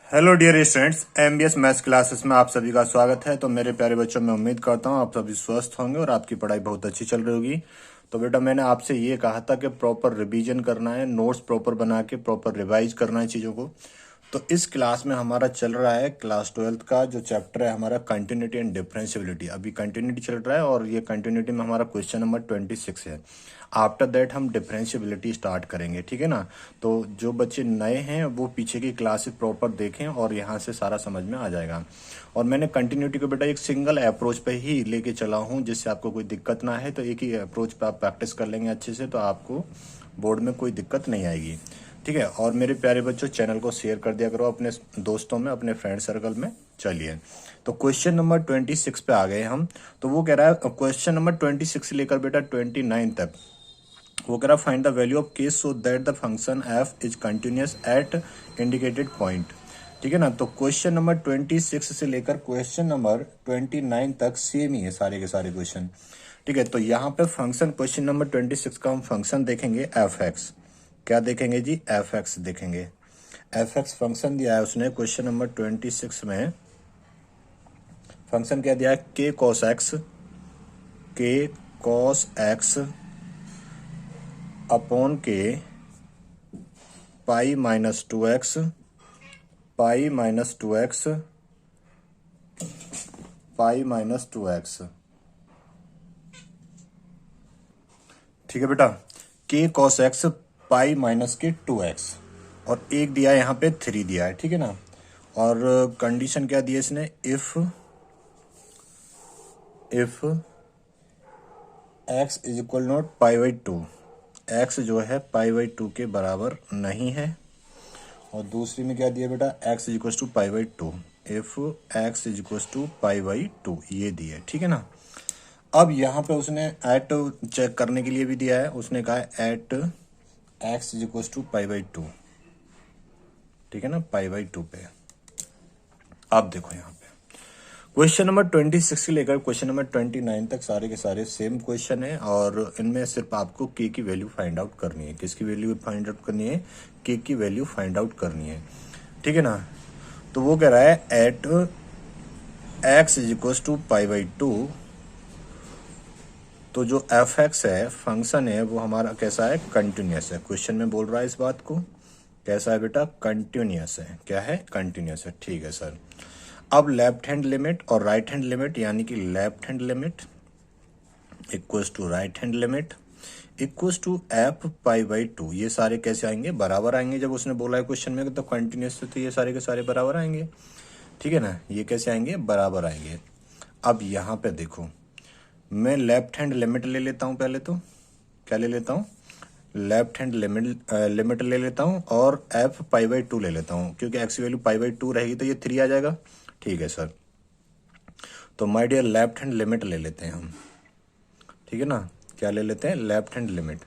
Hello dear students, MBS maths classes में आप सभी का स्वागत है। तो मेरे प्यारे बच्चों, मैं उम्मीद करता हूँ आप सभी स्वस्थ होंगे और आपकी पढ़ाई बहुत अच्छी चल रही होगी। तो बेटा, मैंने आपसे ये कहा था कि प्रॉपर रिवीजन करना है, नोट्स प्रॉपर बना के प्रॉपर रिवाइज करना है चीज़ों को। तो इस क्लास में हमारा चल रहा है क्लास 12th का जो चैप्टर है हमारा कंटिन्यूटी एंड डिफरेंशियबिलिटी। अभी कंटिन्यूटी चल रहा है और ये कंटिन्यूटी में हमारा क्वेश्चन नंबर 26 है। आफ्टर दैट हम डिफरेंशियबिलिटी स्टार्ट करेंगे, ठीक है ना। तो जो बच्चे नए हैं वो पीछे की क्लासेस प्रॉपर देखें और यहाँ से सारा समझ में आ जाएगा। और मैंने कंटिन्यूटी को बेटा एक सिंगल अप्रोच पे ही लेके चला हूँ, जिससे आपको कोई दिक्कत ना है। तो एक ही अप्रोच पे आप प्रैक्टिस कर लेंगे अच्छे से, तो आपको बोर्ड में कोई दिक्कत नहीं आएगी, ठीक है। और मेरे प्यारे बच्चों, चैनल को शेयर कर दिया करो अपने दोस्तों में, अपने फ्रेंड सर्कल में। चलिए, तो क्वेश्चन नंबर 26 पे आ गए हम। तो वो कह रहा है क्वेश्चन नंबर 26 से लेकर बेटा 29 तक वो कह रहा है फाइंड द वैल्यू ऑफ के सो that the function F is continuous at indicated point, ठीक है ना। तो क्वेश्चन नंबर 26 से लेकर क्वेश्चन नंबर 29 तक सेम ही है सारे के सारे क्वेश्चन, ठीक है। तो यहाँ पे फंक्शन क्वेश्चन नंबर 26 का हम फंक्शन देखेंगे एफ एक्स। क्या देखेंगे जी? एफ एक्स देखेंगे। एफ एक्स फंक्शन दिया है उसने क्वेश्चन नंबर 26 में। फंक्शन क्या दिया है? के कॉस एक्स, के कॉस एक्स अपॉन के pi minus 2x, pi minus 2x, pi minus 2x, ठीक है बेटा। के कॉस एक्स पाई माइनस के 2x, और एक दिया है यहाँ पे 3 दिया है, ठीक है ना। और कंडीशन क्या दी है इसने? If x is equal not pi by 2, x जो है पाई बाई 2 के बराबर नहीं है। और दूसरी में क्या दिया बेटा? x is equal to pi by 2, if x is equal to pi by 2, ये दिया है, ठीक है ना। अब यहाँ पे उसने एट चेक करने के लिए भी दिया है। उसने कहा है at x is equal to pi by 2, ठीक है ना, पाई बाई 2 पे। अब देखो यहाँ पे क्वेश्चन नंबर 26 से लेकर क्वेश्चन नंबर 29 तक सारे के सारे सेम क्वेश्चन है, और इनमें सिर्फ आपको के की वैल्यू फाइंड आउट करनी है। किसकी वैल्यू फाइंड आउट करनी है? के की वैल्यू फाइंड आउट करनी है, ठीक है ना। तो वो कह रहा है at x is equal to pi by 2। तो जो एफ एक्स है फंक्शन है वो हमारा कैसा है? कंटिन्यूअस है। क्वेश्चन में बोल रहा है इस बात को, कैसा है बेटा? कंटिन्यूअस है। क्या है? कंटिन्यूअस है, ठीक है सर। अब लेफ्ट हैंड लिमिट और राइट हैंड लिमिट, यानी कि left hand limit equals to right hand limit equals to f pi by 2, ये सारे कैसे आएंगे? बराबर आएंगे। जब उसने बोला है क्वेश्चन में तो कंटिन्यूअस, तो ये सारे के सारे बराबर आएंगे, ठीक है ना। ये कैसे आएंगे? बराबर आएंगे। अब यहाँ पे देखो, मैं लेफ्ट हैंड लिमिट ले लेता हूँ पहले। तो क्या ले लेता हूँ? लेफ्ट हैंड लिमिट ले लेता हूँ और एफ पाई बाई 2 ले लेता हूँ, क्योंकि एक्स की वैल्यू पाई बाई 2 रहेगी तो ये 3 आ जाएगा, ठीक है सर। तो my dear left hand limit ले लेते हैं हम, ठीक है ना। क्या ले लेते हैं? Left hand limit.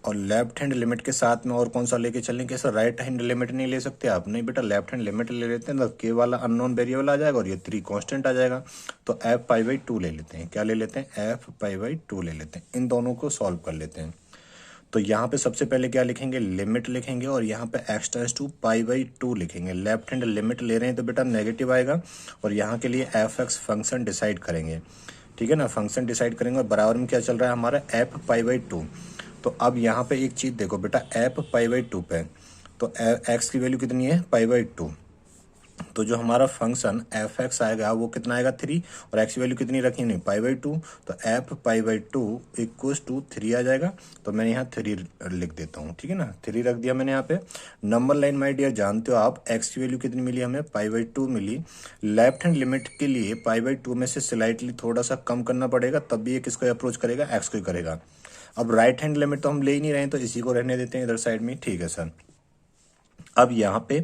और लेफ्ट हैंड लिमिट के साथ में और कौन सा लेके चलेंगे सर? राइट हैंड लिमिट नहीं ले सकते आप? नहीं बेटा, लेफ्ट हैंड लिमिट ले लेते हैं। तो के वाला अननोन वेरिएबल आ जाएगा और ये 3 कांस्टेंट आ जाएगा। तो एफ पाई बाई 2 ले लेते हैं। क्या ले लेते हैं? एफ पाई बाई 2 ले लेते हैं। इन दोनों को सॉल्व कर लेते हैं। तो यहाँ पे सबसे पहले क्या लिखेंगे? लिमिट लिखेंगे, और यहाँ पे x tends to pi by 2 लिखेंगे। लेफ्ट हैंड लिमिट ले रहे हैं तो बेटा नेगेटिव आएगा, और यहाँ के लिए एफ एक्स फंक्शन डिसाइड करेंगे, ठीक है ना। फंक्शन डिसाइड करेंगे और बराबर में क्या चल रहा है हमारा? F pi by 2। तो अब यहाँ पे एक चीज देखो बेटा, एफ पाई बाई 2 पे तो एक्स की वैल्यू कितनी है? पाई बाई 2। तो जो हमारा फंक्शन एफ एक्स आएगा वो कितना आएगा? 3। और एक्स की वैल्यू कितनी रखी? नहीं, पाई बाई 2। तो f pi by 2 equals to 3 आ जाएगा। तो मैंने यहाँ 3 लिख देता हूँ, ठीक है ना। 3 रख दिया मैंने यहाँ पे। नंबर लाइन माय डियर जानते हो आप, एक्स की वैल्यू कितनी मिली हमें? पाई बाई 2 मिली। लेफ्ट हैंड लिमिट के लिए पाई बाई 2 में से स्लाइटली थोड़ा सा कम करना पड़ेगा, तब भी ये किसको अप्रोच करेगा? एक्स को ही करेगा। अब राइट हैंड लिमिट तो हम ले ही नहीं रहे हैं, तो इसी को रहने देते हैं इधर साइड में, ठीक है सर। अब यहाँ पे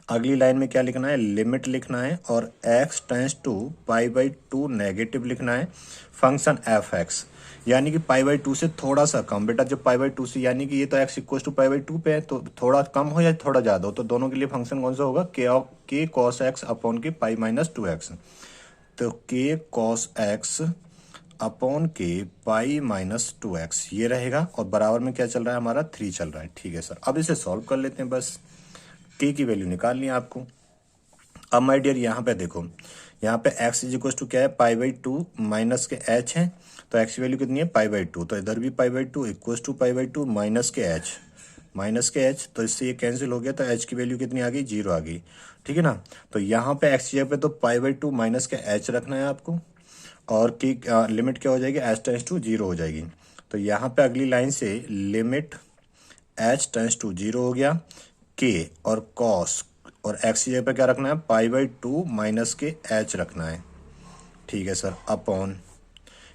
अगली लाइन में क्या लिखना है? लिमिट लिखना है, और x tends to pi by 2 negative लिखना है। फंक्शन एफ एक्स यानी कि पाई बाई 2 से थोड़ा सा कम। बेटा जब पाई बाई 2 से, यानी कि ये तो x equal to pi by 2 पे है, तो थोड़ा कम हो या थोड़ा ज्यादा हो, तो दोनों के लिए फंक्शन कौन सा होगा? के कॉस एक्स अपॉन के पाई माइनस 2x। तो के कॉस एक्स अपॉन के पाई माइनस 2x ये रहेगा, और बराबर में क्या चल रहा है हमारा? 3 चल रहा है, ठीक है सर। अब इसे सॉल्व कर लेते हैं बस। के की वैल्यू निकालनी है आपको। अब माय डियर यहाँ पे देखो, यहाँ पे x इज इक्वल टू क्या है, पाई बाई टू माइनस के h है, तो x की वैल्यू कितनी है, पाई बाई टू, तो इधर भी pi by two equal to pi by two minus के h, तो इससे ये कैंसिल हो गया, तो h की वैल्यू कितनी आ गई, 0 आ गई, ठीक है ना। तो यहाँ पे x की जगह पे तो पाई बाई टू माइनस के h रखना है आपको, और की लिमिट क्या हो जाएगी, h टेंस टू 0 हो जाएगी। तो यहाँ पे अगली लाइन से लिमिट h टेंस टू 0 हो गया, k और cos और x की जगह पे क्या रखना है, पाई बाई टू माइनस के h रखना है, ठीक है सर, अपॉन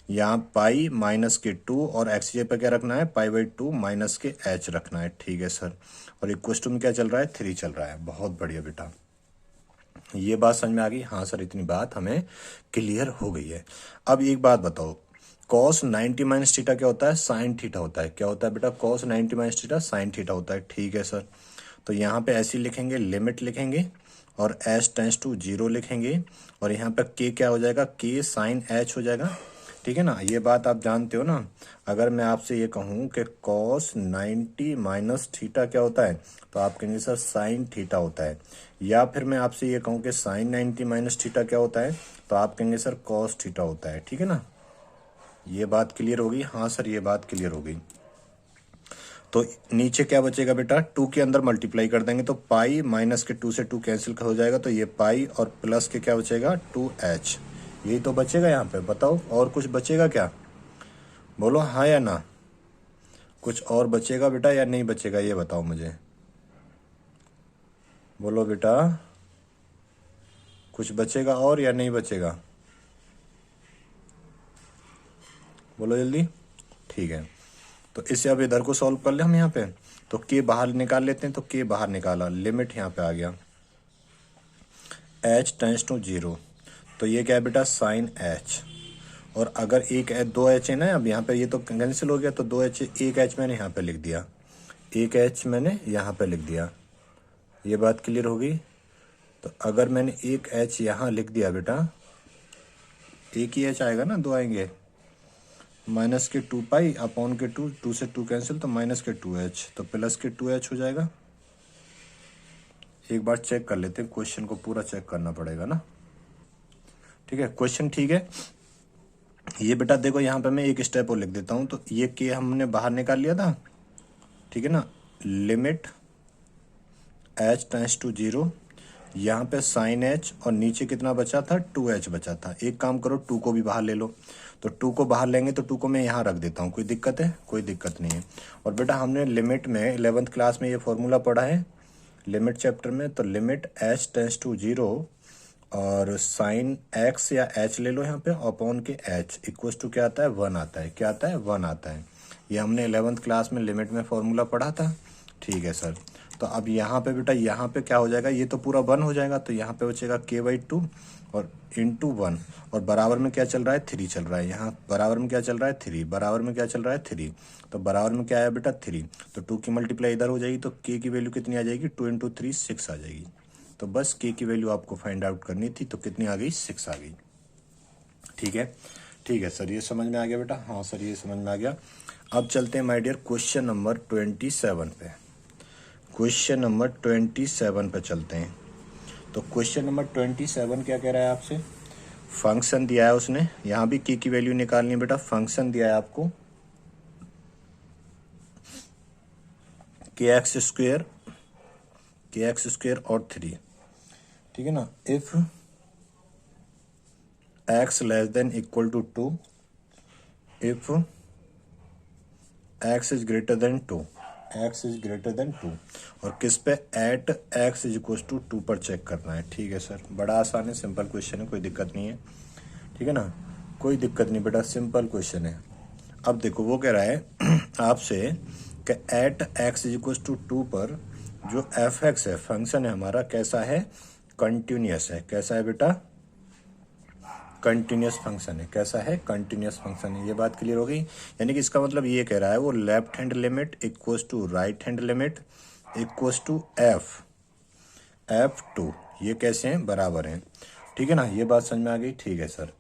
यहाँ पाई माइनस के 2 और x की जगह पे क्या रखना है, पाई बाई टू माइनस के h रखना है, ठीक है सर। और इक्वल टू में क्या चल रहा है, 3 चल रहा है। बहुत बढ़िया बेटा, ये बात समझ में आ गई, हाँ सर इतनी बात हमें क्लियर हो गई है। अब एक बात बताओ, cos 90 माइनस थीटा क्या होता है, साइन थीटा होता है, क्या होता है बेटा, cos 90 minus theta sine theta होता है, ठीक है सर। तो यहाँ पे ऐसे लिखेंगे, लिमिट लिखेंगे और h टेंस टू 0 लिखेंगे, और यहाँ पे k क्या हो जाएगा, k साइन h हो जाएगा, ठीक है ना। ये बात आप जानते हो ना। अगर मैं आपसे ये कहूँ कि cos 90 माइनस थीटा क्या होता है, तो आप कहेंगे सर साइन थीटा होता है। या फिर मैं आपसे ये कहूँ कि साइन 90 माइनस थीटा क्या होता है, तो आप कहेंगे सर cos थीटा होता है, ठीक है ना। ये बात क्लियर होगी, हाँ सर ये बात क्लियर हो गई। तो नीचे क्या बचेगा बेटा, 2 के अंदर मल्टीप्लाई कर देंगे तो पाई माइनस के 2 से 2 कैंसिल हो जाएगा, तो ये पाई और प्लस के क्या बचेगा, 2h, यही तो बचेगा यहाँ पे। बताओ और कुछ बचेगा क्या, बोलो हाँ या ना, कुछ और बचेगा बेटा या नहीं बचेगा, ये बताओ मुझे, बोलो बेटा कुछ बचेगा और या नहीं बचेगा, बोलो जल्दी, ठीक है। तो इसे अब इधर को सॉल्व कर ले हम, यहाँ पे तो के बाहर निकाल लेते हैं, तो के बाहर निकाला, लिमिट यहाँ पे आ गया h टेंस टू 0, तो ये क्या है बेटा, साइन h, और अगर एक दो h है ना, अब यहाँ पे ये तो कैंसिल हो गया, तो 2h, एक h मैंने यहाँ पे लिख दिया, एक h मैंने यहाँ पे लिख दिया, ये बात क्लियर होगी। तो अगर मैंने एक h यहाँ लिख दिया बेटा, एक ही h आएगा ना, दो आएंगे, माइनस के 2 पाई अपॉन के 2, 2 से 2 कैंसिल, तो माइनस के 2h, तो प्लस के 2h हो जाएगा। एक बार चेक कर लेते हैं, क्वेश्चन को पूरा चेक करना पड़ेगा ना, ठीक है। क्वेश्चन ठीक है, ये बेटा देखो यहाँ पे मैं एक स्टेप और लिख देता हूँ, तो ये के हमने बाहर निकाल लिया था, ठीक है ना, लिमिट h टेंस टू 0, यहाँ पे साइन h, और नीचे कितना बचा था, 2h बचा था। एक काम करो, 2 को भी बाहर ले लो, तो 2 को बाहर लेंगे तो 2 को मैं यहाँ रख देता हूँ, कोई दिक्कत है, कोई दिक्कत नहीं है। और बेटा हमने लिमिट में 11th क्लास में ये फॉर्मूला पढ़ा है लिमिट चैप्टर में, तो लिमिट h टेंस टू 0 और साइन x या h ले लो यहाँ पे, अपॉन के h इक्वल टू क्या आता है, 1 आता है, क्या आता है, 1 आता है। ये हमने 11th क्लास में लिमिट में फॉर्मूला पढ़ा था, ठीक है सर। तो अब यहाँ पे बेटा, यहाँ पे क्या हो जाएगा, ये तो पूरा 1 हो जाएगा, तो यहाँ पे बचेगा k बाई 2 और इंटू 1, और बराबर में क्या चल रहा है, 3 चल रहा है, यहाँ बराबर में क्या चल रहा है, 3, बराबर में क्या चल रहा है, 3, तो बराबर में क्या आया बेटा, 3, तो 2 की मल्टीप्लाई इधर हो जाएगी, तो k की वैल्यू कितनी आ जाएगी, 2 इंटू 3 6 आ जाएगी। तो बस k की वैल्यू आपको फाइंड आउट करनी थी, तो कितनी आ गई, 6 आ गई, ठीक है। ठीक है सर, ये समझ में आ गया बेटा, हाँ सर ये समझ में आ गया। अब चलते हैं माय डियर क्वेश्चन नंबर 27 पे, क्वेश्चन नंबर 27 पे चलते हैं। तो क्वेश्चन नंबर 27 क्या कह रहा है आपसे, फंक्शन दिया है उसने, यहाँ भी k की वैल्यू निकालनी है बेटा, फंक्शन दिया है आपको kx स्क्वेयर और 3, ठीक है ना। If x less than equal to 2, if x is greater than 2, x is greater than 2, और किस पे, at x is equal to 2 पर चेक करना है, ठीक है सर। बड़ा आसान है, सिंपल क्वेश्चन है, कोई दिक्कत नहीं है, ठीक है ना, कोई दिक्कत नहीं बेटा, सिंपल क्वेश्चन है। अब देखो वो कह रहा है आपसे कि at x is equal to 2 पर जो f(x) है, फंक्शन है हमारा, कैसा है, कंटिन्यूस है, कैसा है बेटा, कंटिन्यूस फंक्शन है, कैसा है, कंटिन्यूस फंक्शन है। ये बात क्लियर हो गई, यानी कि इसका मतलब ये कह रहा है वो left hand limit equals to right hand limit equals to f(2), ये कैसे हैं, बराबर हैं, ठीक है ना। ये बात समझ में आ गई, ठीक है सर।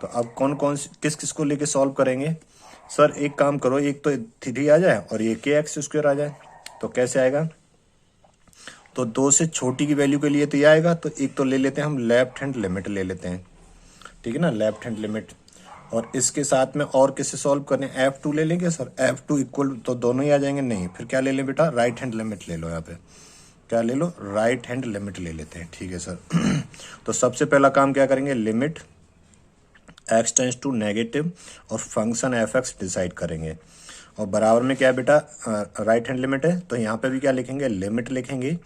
तो अब कौन कौन किस किस को लेके सॉल्व करेंगे सर, एक काम करो, एक तो 3 आ जाए और ये kx स्क्वायर आ जाए, तो कैसे आएगा, तो 2 से छोटी की वैल्यू के लिए तो ये आएगा, तो एक तो ले लेते हैं हम लेफ्ट हैंड लिमिट ले लेते हैं, ठीक है ना, लेफ्ट हैंड लिमिट। और इसके साथ में और किसे सॉल्व करने, F2 ले लेंगे सर, F2 इक्वल तो दोनों ही आ जाएंगे, नहीं फिर क्या ले लें बेटा, राइट हैंड लिमिट ले लो, यहाँ पे क्या ले लो, राइट हैंड लिमिट ले लेते हैं, ठीक है सर। तो सबसे पहला काम क्या करेंगे, limit x tends to negative और फंक्शन f(x) डिसाइड करेंगे, और बराबर में क्या है बेटा, राइट हैंड लिमिट है, तो यहाँ पे भी क्या लिखेंगे, लिमिट लिखेंगे,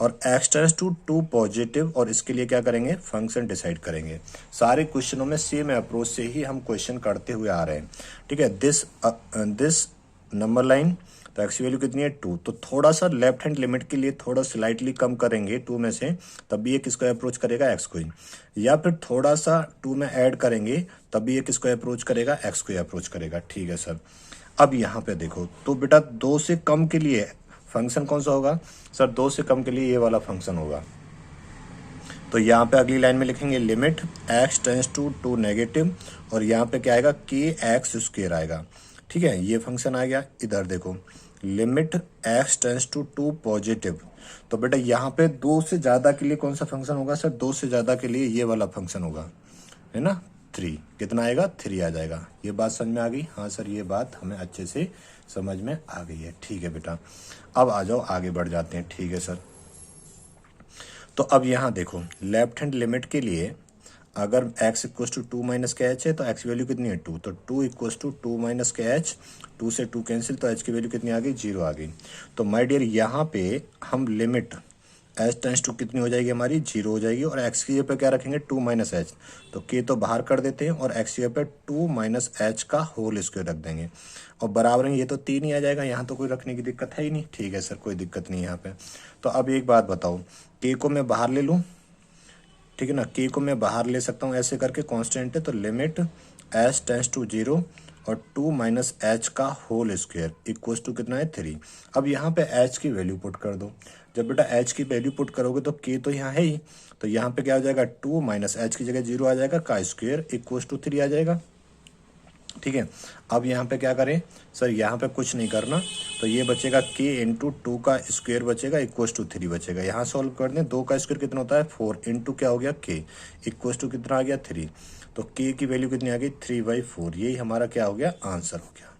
और x टेंस टू 2 पॉजिटिव, और इसके लिए क्या करेंगे, फंक्शन डिसाइड करेंगे। सारे क्वेश्चनों में सेम अप्रोच से ही हम क्वेश्चन करते हुए आ रहे हैं, ठीक है। दिस नंबर लाइन, तो x की वैल्यू कितनी है 2, तो थोड़ा सा लेफ्ट हैंड लिमिट के लिए थोड़ा स्लाइटली कम करेंगे 2 में से, तब भी ये किसको अप्रोच करेगा, x को ही, या फिर थोड़ा सा 2 में ऐड करेंगे तब भी ये किसको अप्रोच करेगा, x को ही अप्रोच करेगा, ठीक है सर। अब यहाँ पे देखो, तो बेटा 2 से कम के लिए फंक्शन कौन सा होगा सर, 2 से कम के लिए ये वाला फंक्शन होगा। तो यहाँ पे अगली लाइन में लिखेंगे limit x tends to 2 negative, और यहाँ पे क्या आएगा, kx² आएगा, ठीक है। ये फंक्शन आ गया। इधर देखो limit x tends to 2 positive, तो बेटा यहाँ पे 2 से ज़्यादा के लिए कौन सा फंक्शन होगा सर, 2 से ज़्यादा के लिए ये वाला फंक्शन होगा, है ना, 3, कितना आएगा, 3 आ जाएगा। ये बात समझ में आ गई, हाँ सर ये बात हमें अच्छे से समझ में आ गई है, ठीक है बेटा। अब आ जाओ आगे बढ़ जाते हैं, ठीक है सर। तो अब यहाँ देखो लेफ्ट हैंड लिमिट के लिए अगर x इक्वल टू 2 माइनस के एच है, तो x की वैल्यू कितनी है 2, तो 2 इक्वल टू 2 माइनस के एच, 2 से 2 कैंसिल, तो h की वैल्यू कितनी आ गई, 0 आ गई। तो माय डियर यहाँ पे हम लिमिट h टेंस टू कितनी हो जाएगी हमारी, 0 हो जाएगी, और x की जगह पे क्या रखेंगे 2 माइनस एच, तो k तो बाहर कर देते हैं, और x की जगह पे 2 माइनस एच का होल स्क्वायर रख देंगे, और बराबर में ये तो 3 ही आ जाएगा, यहाँ तो कोई रखने की दिक्कत है ही नहीं, ठीक है सर कोई दिक्कत नहीं यहाँ पे। तो अब एक बात बताओ, k को मैं बाहर ले लूँ, ठीक है ना, k को मैं बाहर ले सकता हूँ ऐसे करके, कांस्टेंट है, तो लिमिट h टेंस टू 0 और 2 माइनस एच का होल स्क्वायर इक्वल टू कितना है 3। अब यहाँ पे h की वैल्यू पुट कर दो, जब बेटा h की वैल्यू पुट करोगे तो k तो यहाँ है ही, तो यहाँ पे क्या हो जाएगा 2 माइनस एच की जगह 0 आ जाएगा, का स्क्वायर इक्वल टू 3 आ जाएगा, ठीक है। अब यहाँ पे क्या करें सर, यहाँ पे कुछ नहीं करना, तो ये बचेगा k इंटू 2 का स्क्वायर बचेगा इक्वल टू 3 बचेगा। यहाँ सॉल्व कर दें, 2 का स्क्वायर कितना होता है 4, इंटू क्या हो गया k इक्वल टू कितना आ गया 3, तो k की वैल्यू कितनी आ गई 3/4, यही हमारा क्या हो गया आंसर हो गया,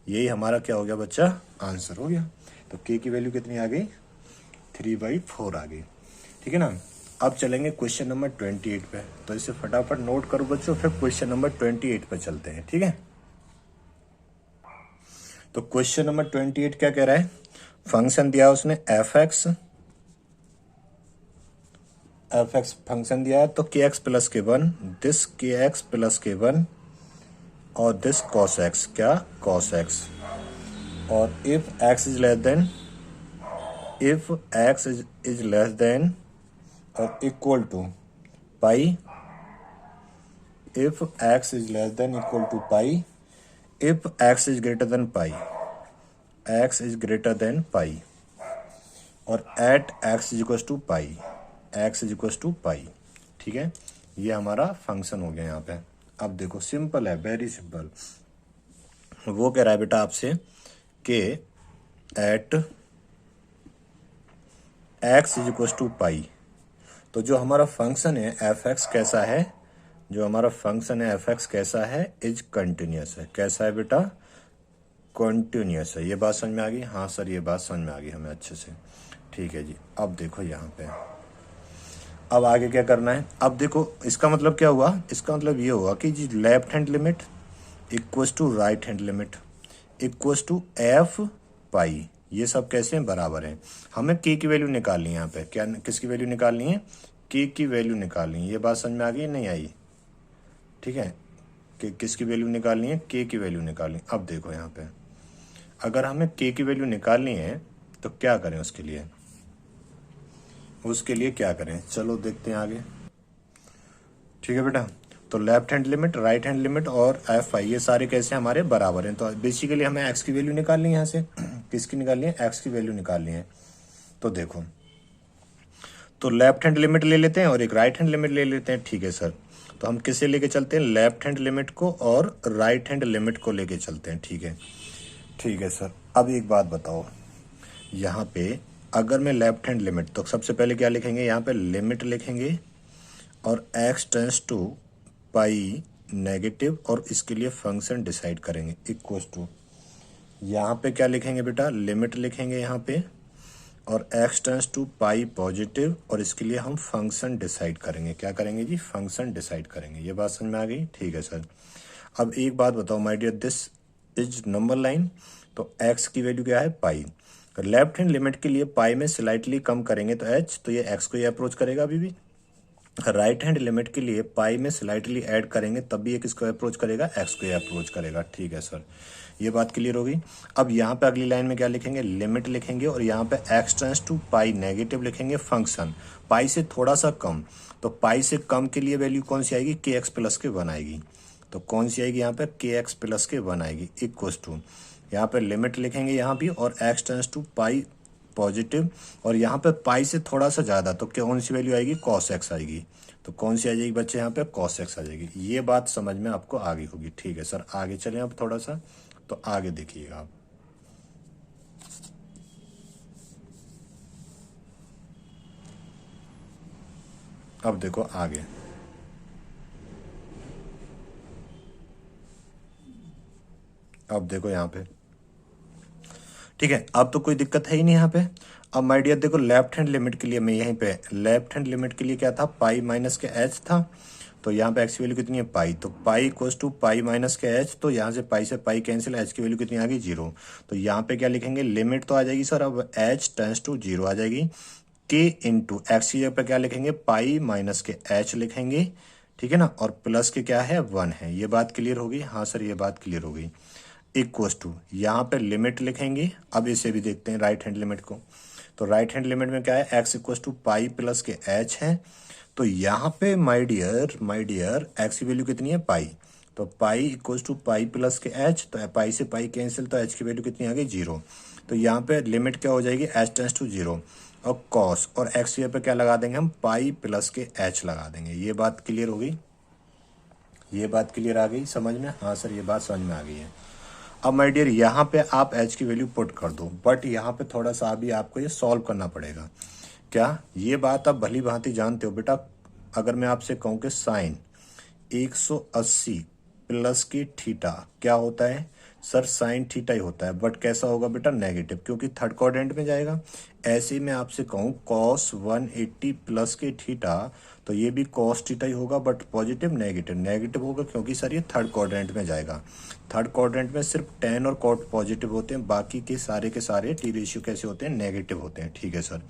यही हमारा क्या हो गया बच्चा आंसर हो गया। तो k की वैल्यू कितनी आ गई 3/4 आ गई, ठीक है ना। अब चलेंगे क्वेश्चन नंबर 28 पे, तो इसे फटाफट नोट करो बच्चों, फिर क्वेश्चन नंबर 28 पे चलते हैं, ठीक है। तो क्वेश्चन नंबर 28 क्या कह रहा है, फंक्शन दिया उसने f(x) फंक्शन दिया है, तो kx plus k1, this kx plus k1 और दिस cos x, क्या cos x, और if x is less than और equal to pi, if x is less than equal to pi, if x is greater than pi, x is greater than pi, और at x is equal to pi, x is equal to pi, ठीक है। ये हमारा function हो गया यहाँ पे। अब देखो सिंपल है, वेरी सिंपल। वो कह रहा है बेटा आपसे कि at x is equal to pi, तो जो हमारा फंक्शन है f(x) कैसा है, जो हमारा फंक्शन है f(x) कैसा है, इज कंटिन्यूस है, कैसा है बेटा कंटिन्यूस है। ये बात समझ में आ गई, हाँ सर ये बात समझ में आ गई हमें अच्छे से, ठीक है जी। अब देखो यहाँ पे अब आगे क्या करना है, अब देखो इसका मतलब क्या हुआ, इसका मतलब ये हुआ कि जी left hand limit equals to right hand limit equals to f pi, ये सब कैसे हैं बराबर हैं। हमें k की वैल्यू निकालनी है, यहाँ पे क्या किसकी वैल्यू निकालनी है, k की वैल्यू निकालनी है। ये बात समझ में आ गई नहीं आई, ठीक है, कि किसकी वैल्यू निकालनी है, k की वैल्यू निकालनी। अब देखो यहाँ पे अगर हमें k की वैल्यू निकालनी है तो क्या करें, उसके लिए क्या करें, चलो देखते हैं आगे, ठीक है बेटा। तो left hand limit, right hand limit और एफ आई ये सारे कैसे हमारे बराबर हैं। तो बेसिकली हमें एक्स की वैल्यू निकालनी है, यहाँ से किसकी निकालनी है, एक्स की वैल्यू निकालनी है। तो देखो, तो लेफ्ट हैंड लिमिट ले लेते हैं और एक राइट हैंड लिमिट ले लेते हैं, ठीक है सर। तो हम किसे लेके चलते हैं, लेफ्ट हैंड लिमिट को और राइट हैंड लिमिट को लेके चलते हैं, ठीक है, ठीक है सर। अब एक बात बताओ, यहाँ पे अगर मैं लेफ्ट हैंड लिमिट, तो सबसे पहले क्या लिखेंगे, यहाँ पे लिमिट लिखेंगे और x tends to pi negative, और इसके लिए फंक्शन डिसाइड करेंगे इक्वल्स टू, यहाँ पे क्या लिखेंगे बेटा, लिमिट लिखेंगे यहाँ पे, और x tends to pi positive, और इसके लिए हम फंक्शन डिसाइड करेंगे। क्या करेंगे जी, फंक्शन डिसाइड करेंगे। ये बात समझ में आ गई, ठीक है सर। अब एक बात बताओ my dear, this is number line, तो x की वैल्यू क्या है, पाई। लेफ्ट हैंड लिमिट के लिए पाई में स्लाइटली कम करेंगे तो h, तो ये x को ये अप्रोच करेगा अभी भी। राइट हैंड लिमिट के लिए पाई में स्लाइटली ऐड करेंगे तब भी ये किसको अप्रोच करेगा, x को ये अप्रोच करेगा। ठीक है सर, ये बात क्लियर होगी। अब यहाँ पे अगली लाइन में क्या लिखेंगे, लिमिट लिखेंगे, और यहाँ पे x tends to pi negative लिखेंगे, फंक्शन पाई से थोड़ा सा कम, तो पाई से कम के लिए वैल्यू कौन सी आएगी, kx प्लस के 1 आएगी। तो कौन सी आएगी यहाँ पे, kx प्लस के 1 आएगी इक्वल्स टू, यहाँ पे लिमिट लिखेंगे यहाँ भी, और x tends to pi positive, और यहाँ पे पाई से थोड़ा सा ज़्यादा, तो कौन सी वैल्यू आएगी, cos x आएगी। तो कौन सी आ जाएगी बच्चे, यहाँ पे cos x आ जाएगी। ये बात समझ में आपको आ गई होगी। ठीक है सर, आगे चलें अब थोड़ा सा, तो आगे देखिएगा आप। अब देखो आगे, अब देखो यहाँ पे, ठीक है, अब तो कोई दिक्कत है ही नहीं यहाँ पे। अब माय डियर देखो, लेफ्ट हैंड लिमिट के लिए मैं यहीं पे, लेफ्ट हैंड लिमिट के लिए क्या था, पाई माइनस के एच था, तो यहाँ पे एक्स की वैल्यू कितनी है, पाई, तो pi equals to pi minus के एच, तो यहाँ से पाई कैंसिल, एच की वैल्यू कितनी आ गई, 0। तो यहाँ पे क्या लिखेंगे, लिमिट तो आ जाएगी सर, अब एच टेंस टू 0 आ जाएगी, के इंटू एक्स की जगह पे क्या लिखेंगे, पाई माइनस के एच लिखेंगे, ठीक है ना, और प्लस के क्या है, 1 है। ये बात क्लियर होगी, हाँ सर ये बात क्लियर होगी। इक्वल्स टू, यहाँ पे लिमिट लिखेंगे। अब इसे भी देखते हैं राइट हैंड लिमिट को, तो राइट हैंड लिमिट में क्या है, x equals to pi plus के h है, तो यहाँ पे माय डियर x की वैल्यू कितनी है, पाई, तो pi equals to pi plus के h, तो पाई से पाई कैंसिल, तो h की वैल्यू कितनी आ गई, 0। तो यहाँ पे लिमिट क्या हो जाएगी, h टेंस टू 0, और cos, और x की जगह पे क्या लगा देंगे हम, पाई प्लस के h लगा देंगे। ये बात क्लियर हो गई, ये बात क्लियर आ गई समझ में, हाँ सर ये बात समझ में आ गई है। अब माय डियर यहाँ पे आप h की वैल्यू पुट कर दो, बट यहाँ पे थोड़ा सा अभी आपको ये सॉल्व करना पड़ेगा। क्या, ये बात आप भली भांति जानते हो बेटा, अगर मैं आपसे कहूँ कि साइन 180 प्लस की थीटा क्या होता है, सर साइन थीटा ही होता है, बट कैसा होगा बेटा, नेगेटिव, क्योंकि थर्ड क्वाड्रेंट में जाएगा। ऐसे ही मैं आपसे कहूँ कॉस 180 प्लस की थीटा, तो ये भी कॉस थीटा ही होगा, बट पॉजिटिव नेगेटिव होगा, क्योंकि सर ये थर्ड क्वाड्रेंट में जाएगा। थर्ड क्वाड्रेंट में सिर्फ टेन और कॉट पॉजिटिव होते हैं, बाकी के सारे टी रेशियो कैसे होते हैं, नेगेटिव होते हैं। ठीक है सर,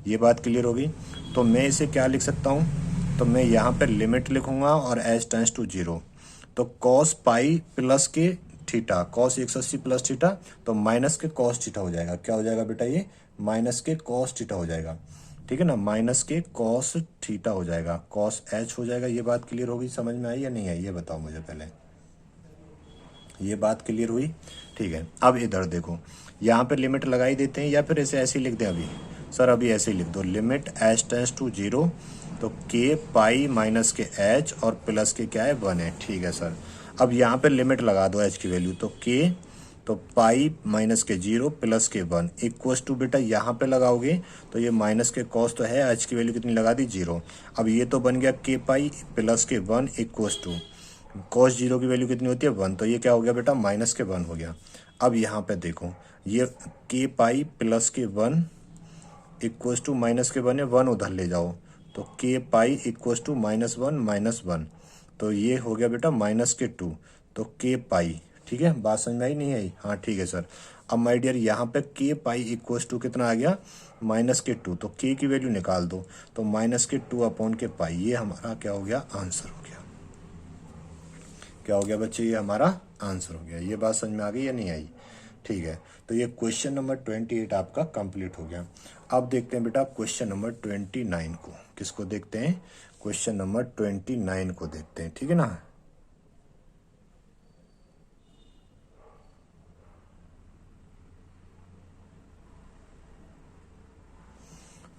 ये बात क्लियर होगी। तो मैं इसे क्या लिख सकता हूँ, तो मैं यहाँ पर लिमिट लिखूंगा और एच टेंस टू 0, तो कॉस पाई प्लस के थीटा, कॉस 180 प्लस थीटा, तो माइनस के कॉस थीटा हो जाएगा। क्या हो जाएगा बेटा, ये माइनस के कॉस थीटा हो जाएगा, ठीक है ना, माइनस के कॉस थीटा हो जाएगा, कॉस एच हो जाएगा। ये बात क्लियर होगी, समझ में आई या नहीं आई, ये बताओ मुझे पहले, ये बात क्लियर हुई। ठीक है, अब इधर देखो, यहाँ पे लिमिट लगाई देते हैं, या फिर ऐसे ही लिख दें अभी, सर अभी ऐसे ही लिख दो, लिमिट एच टेंस टू 0, तो के पाई माइनस के एच, और प्लस के क्या है, 1 है। ठीक है सर, अब यहाँ पे लिमिट लगा दो एच की वैल्यू, तो के, तो पाई माइनस के 0 प्लस के 1 इक्वल्स टू, बेटा यहाँ पे लगाओगे तो ये माइनस के कॉस तो है, एच की वैल्यू कितनी लगा दी, 0। अब ये तो बन गया के पाई प्लस के 1 इक्वल्स टू कॉस 0 की वैल्यू कितनी होती है, 1, तो ये क्या हो गया बेटा, माइनस के 1 हो गया। अब यहाँ पे देखो, ये के पाई प्लस के 1 इक्वल्स टू माइनस के 1 है, 1 उधर ले जाओ, तो के पाई इक्वल्स टू -1, तो ये हो गया बेटा माइनस के 2, तो के पाई। ठीक है, बात समझ में आई नहीं आई, हाँ ठीक है सर। अब माय डियर यहाँ पे के पाई इक्वल्स टू कितना आ गया, माइनस के 2, तो के की वैल्यू निकाल दो, तो माइनस के 2 अपॉन के पाई, ये हमारा क्या हो गया, आंसर हो गया। क्या हो गया बच्चे, ये हमारा आंसर हो गया। ये बात समझ में आ गई या नहीं आई, ठीक है। तो ये क्वेश्चन नंबर 28 आपका कंप्लीट हो गया। अब देखते हैं बेटा क्वेश्चन नंबर 29 को, किसको देखते हैं, क्वेश्चन नंबर 29 को देखते हैं, ठीक है ना।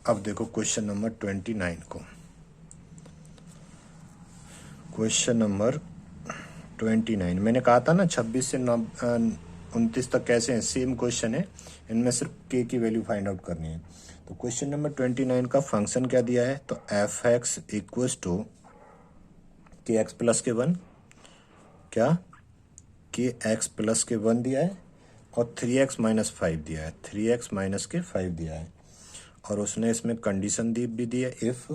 अब देखो क्वेश्चन नंबर 29 को, क्वेश्चन नंबर 29 मैंने कहा था ना 26 से 29 तक कैसे हैं, सेम क्वेश्चन है, इनमें सिर्फ के की वैल्यू फाइंड आउट करनी है। तो क्वेश्चन नंबर 29 का फंक्शन क्या दिया है, तो एफ एक्स इक्वल टू के एक्स प्लस के 1, क्या के एक्स प्लस के 1 दिया है और 3x माइनस 5 दिया है, 3x माइनस के 5 दिया है। और उसने इसमें कंडीशन भी दी है, if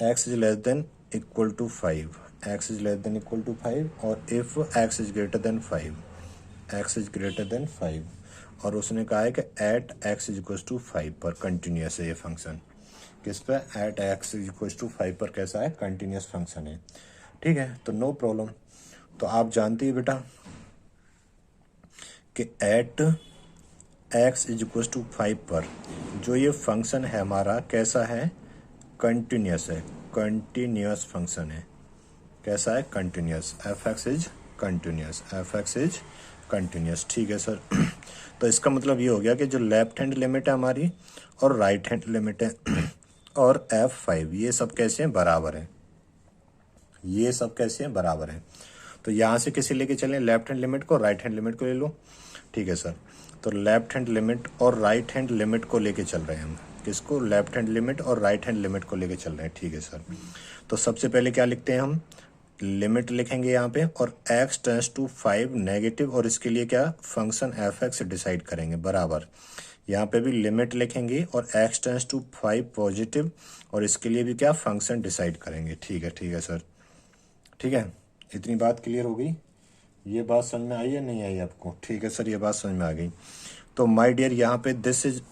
x is less than equal to 5, x is less than equal to 5 और if x is greater than 5, x is greater than 5। और उसने कहा है कि at x is equal to 5 पर कंटिन्यूस है ये फंक्शन। किस पे, at x is equal to 5 पर कैसा है, कंटिन्यूस फंक्शन है। ठीक है, तो नो प्रॉब्लम। तो आप जानते हैं बेटा कि at x is equal to 5 पर जो ये फंक्शन है हमारा कैसा है, कंटिन्यूस है, कंटिन्यूस फंक्शन है। कैसा है, continuous, F x is continuous, F x is continuous. ठीक है सर। तो इसका मतलब ये हो गया कि जो लेफ्ट हैंड लिमिट है हमारी और राइट हैंड लिमिट है और F5 ये सब कैसे हैं, बराबर हैं, ये सब कैसे हैं, बराबर हैं। तो यहाँ से किसे लेके चलें, लेफ्ट हैंड लिमिट को, राइट हैंड लिमिट को ले लो। ठीक है सर, तो लेफ्ट हैंड लिमिट और राइट हैंड लिमिट को लेके चल रहे हैं हम, किसको, लेफ्ट हैंड लिमिट और राइट हैंड लिमिट को लेके चल रहे हैं। ठीक है सर, तो सबसे पहले क्या लिखते हैं हम, लिमिट लिखेंगे यहाँ पे और x टेंस टू 5 नेगेटिव, और इसके लिए क्या, फंक्शन एफ एक्स डिसाइड करेंगे, बराबर। यहाँ पे भी लिमिट लिखेंगे और x टेंस टू 5 पॉजिटिव, और इसके लिए भी क्या, फंक्शन डिसाइड करेंगे। ठीक है सर, ठीक है, इतनी बात क्लियर हो गई। ये बात समझ में आई या नहीं आई आपको? ठीक है सर, ये बात समझ में आ गई। तो माय डियर यहाँ पे दिस इज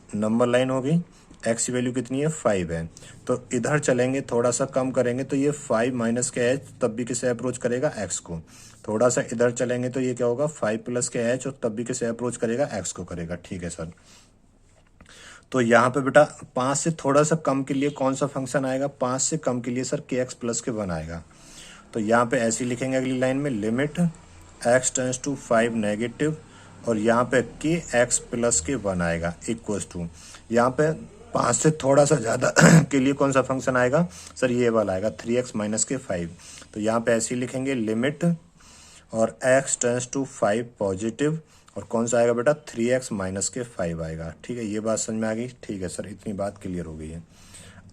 नंबर लाइन हो गई, x की वैल्यू कितनी है, 5 है। तो इधर चलेंगे, थोड़ा सा कम करेंगे तो ये 5 माइनस के h तब भी किसे अप्रोच करेगा, x को। थोड़ा सा इधर चलेंगे तो ये क्या होगा, 5 प्लस के h और तब भी किसे अप्रोच करेगा, x को करेगा। ठीक है सर, तो यहाँ पे बेटा 5 से थोड़ा सा कम के लिए कौन सा फंक्शन आएगा, 5 से कम के लिए सर के एक्स प्लस के 1 आएगा। तो यहाँ पे ऐसे ही लिखेंगे अगली लाइन में, limit x tends to 5 negative, और यहाँ पे के एक्स प्लस के 1 आएगा इक्वल्स टू, यहाँ पे 5 से थोड़ा सा ज़्यादा के लिए कौन सा फंक्शन आएगा सर, ये वाला आएगा 3x माइनस के 5। तो यहाँ पे ऐसे ही लिखेंगे, लिमिट और x टेंस टू 5 पॉजिटिव, और कौन सा आएगा बेटा, 3x माइनस के 5 आएगा। ठीक है, ये बात समझ में आ गई। ठीक है सर, इतनी बात क्लियर हो गई है।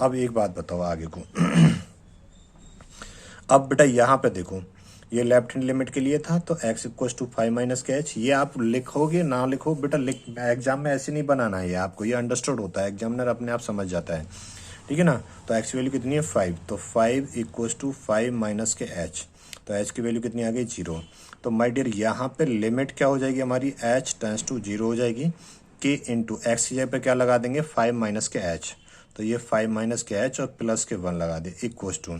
अब एक बात बताओ आगे को अब बेटा यहाँ पे देखो, ये लेफ्ट हैंड लिमिट के लिए था, तो x इक्वल टू 5 माइनस के h, ये आप लिखोगे ना लिखो बेटा, एग्जाम में ऐसे नहीं बनाना है, ये आपको ये अंडरस्टूड होता है, एग्जामिनर अपने आप समझ जाता है। ठीक है ना, तो x की वैल्यू कितनी है, 5, तो 5 इक्वल टू 5 माइनस के h, तो h की वैल्यू कितनी आ गई, 0। तो माय डियर यहाँ पे लिमिट क्या हो जाएगी हमारी, h टेंस टू 0 हो जाएगी, k इंटू एक्स की जगह पे क्या लगा देंगे, 5 माइनस के h, तो ये 5 माइनस के h और प्लस के 1 लगा दे इक्वल टू,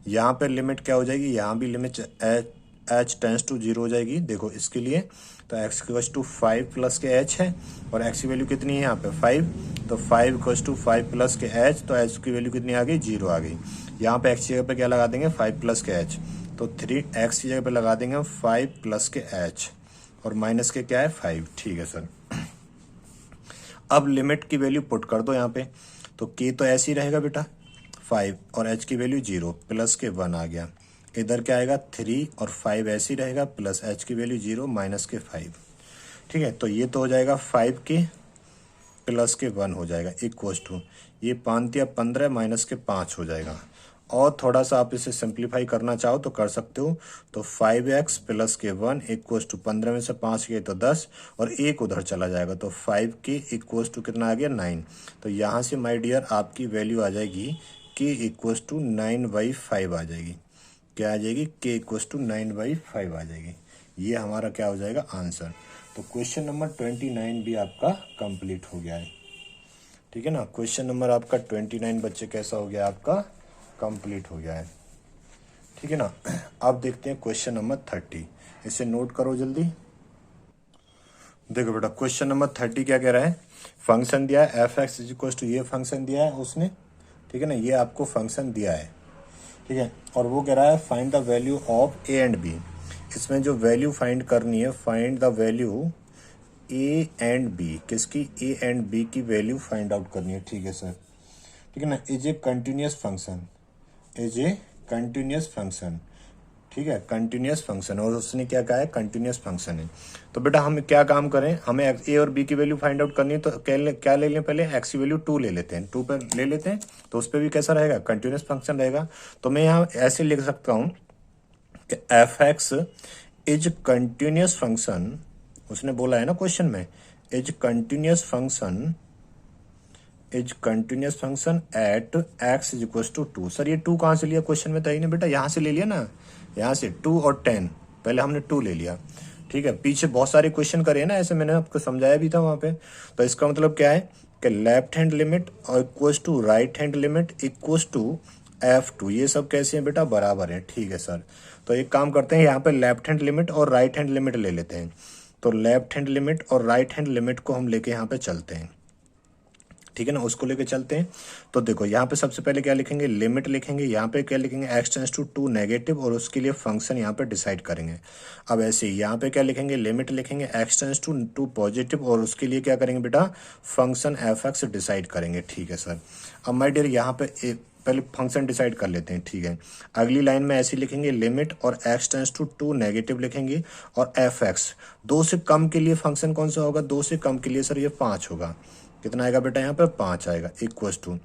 यहाँ पे लिमिट क्या हो जाएगी, यहाँ भी लिमिट h टेंस टू 0 हो जाएगी। देखो इसके लिए तो x इक्वल टू 5 प्लस के h है, और x की वैल्यू कितनी है यहाँ पे 5, तो 5 इक्वल टू 5 प्लस के h, तो h की वैल्यू कितनी आ गई, 0 आ गई। यहाँ पे x की जगह पे क्या लगा देंगे, 5 प्लस के h, तो 3x की जगह पे लगा देंगे 5 प्लस के h, और माइनस के क्या है, 5। ठीक है सर, अब लिमिट की वैल्यू पुट कर दो यहाँ पे, तो k तो ऐसे ही रहेगा बेटा 5, और h की वैल्यू 0, प्लस के 1 आ गया। इधर क्या आएगा, 3 और 5 ऐसे ही रहेगा, प्लस h की वैल्यू 0 माइनस के 5। ठीक है, तो ये तो हो जाएगा 5 के प्लस के 1 हो जाएगा इक्वल टू, ये 5 या 15 माइनस के 5 हो जाएगा। और थोड़ा सा आप इसे सिंप्लीफाई करना चाहो तो कर सकते हो, तो 5x प्लस के 1 इक्वल टू 15 में से 5 गए तो 10, और एक उधर चला जाएगा, तो 5 के इक्वल टू कितना आ गया, 9। तो यहाँ से माय डियर आपकी वैल्यू आ जाएगी k इक्वल टू 9/5 आ जाएगी। क्या आ जाएगी, k इक्वल टू 9/5 आ जाएगी। ये हमारा क्या हो जाएगा, आंसर। तो क्वेश्चन नंबर 29 भी आपका कंप्लीट हो गया है। ठीक है ना, क्वेश्चन नंबर आपका 29 बच्चे कैसा हो गया, आपका कंप्लीट हो गया है। ठीक है ना, अब देखते हैं क्वेश्चन नंबर 30, इसे नोट करो जल्दी। देखो बेटा क्वेश्चन नंबर 30 क्या कह रहा है, फंक्शन दिया है एफ एक्स इक्वल टू, ये फंक्शन दिया है उसने। ठीक है ना, ये आपको फंक्शन दिया है। ठीक है, और वो कह रहा है find the value of a and b. इसमें जो वैल्यू फाइंड करनी है, find the value a and b, किसकी, ए एंड बी की वैल्यू फाइंड आउट करनी है। ठीक है सर, ठीक है ना, is a continuous function, is a continuous function. ठीक है, कंटिन्यूस फंक्शन, और उसने क्या कहा है, कंटिन्यूस फंक्शन है। तो बेटा हम क्या काम करें, हमें ए और बी की वैल्यू फाइंड आउट करनी है, तो क्या ले लें, पहले एक्स की वैल्यू 2 ले लेते हैं, 2 पर ले लेते हैं, तो उस पर भी कैसा रहेगा, कंटिन्यूस फंक्शन रहेगा। तो मैं यहाँ ऐसे लिख सकता हूँ कि f x is continuous function, उसने बोला है ना क्वेश्चन में, is continuous function at x is equal to 2। Sir ये 2 कहाँ से लिया, क्वेश्चन में तो ही नहीं बेटा, यहाँ से ले लिया ना, यहाँ से 2 और 10, पहले हमने 2 ले लिया। ठीक है, पीछे बहुत सारे क्वेश्चन करे ना ऐसे, मैंने आपको समझाया भी था वहाँ पे। तो इसका मतलब क्या है कि लेफ्ट हैंड लिमिट और equals to right hand limit equals to F2, ये सब कैसे हैं बेटा, बराबर है। ठीक है सर, तो एक काम करते हैं, यहाँ पे लेफ्ट हैंड लिमिट और राइट हैंड लिमिट ले लेते हैं। तो लेफ्ट हैंड लिमिट और राइट हैंड लिमिट को हम लेके यहाँ पे चलते हैं, ठीक है ना, उसको लेके चलते हैं। तो देखो यहाँ पे सबसे पहले क्या लिखेंगे, लिमिट लिखेंगे, यहाँ पे क्या लिखेंगे, x टेंस टू 2 नेगेटिव, और उसके लिए फंक्शन यहाँ पे डिसाइड करेंगे। अब ऐसे ही यहाँ पे क्या लिखेंगे, लिमिट लिखेंगे x टेंस टू 2 पॉजिटिव, और उसके लिए क्या करेंगे बेटा, फंक्शन एफ एक्स डिसाइड करेंगे। ठीक है सर, अब माय डियर यहाँ पे पहले फंक्शन डिसाइड कर लेते हैं। ठीक है, अगली लाइन में ऐसे लिखेंगे, लिमिट और x टेंस टू 2 नेगेटिव लिखेंगे, और एफ एक्स 2 से कम के लिए फंक्शन कौन सा होगा, 2 से कम के लिए सर ये 5 होगा। कितना आएगा बेटा, यहाँ पे 5 आएगा, इक्वल्स टू,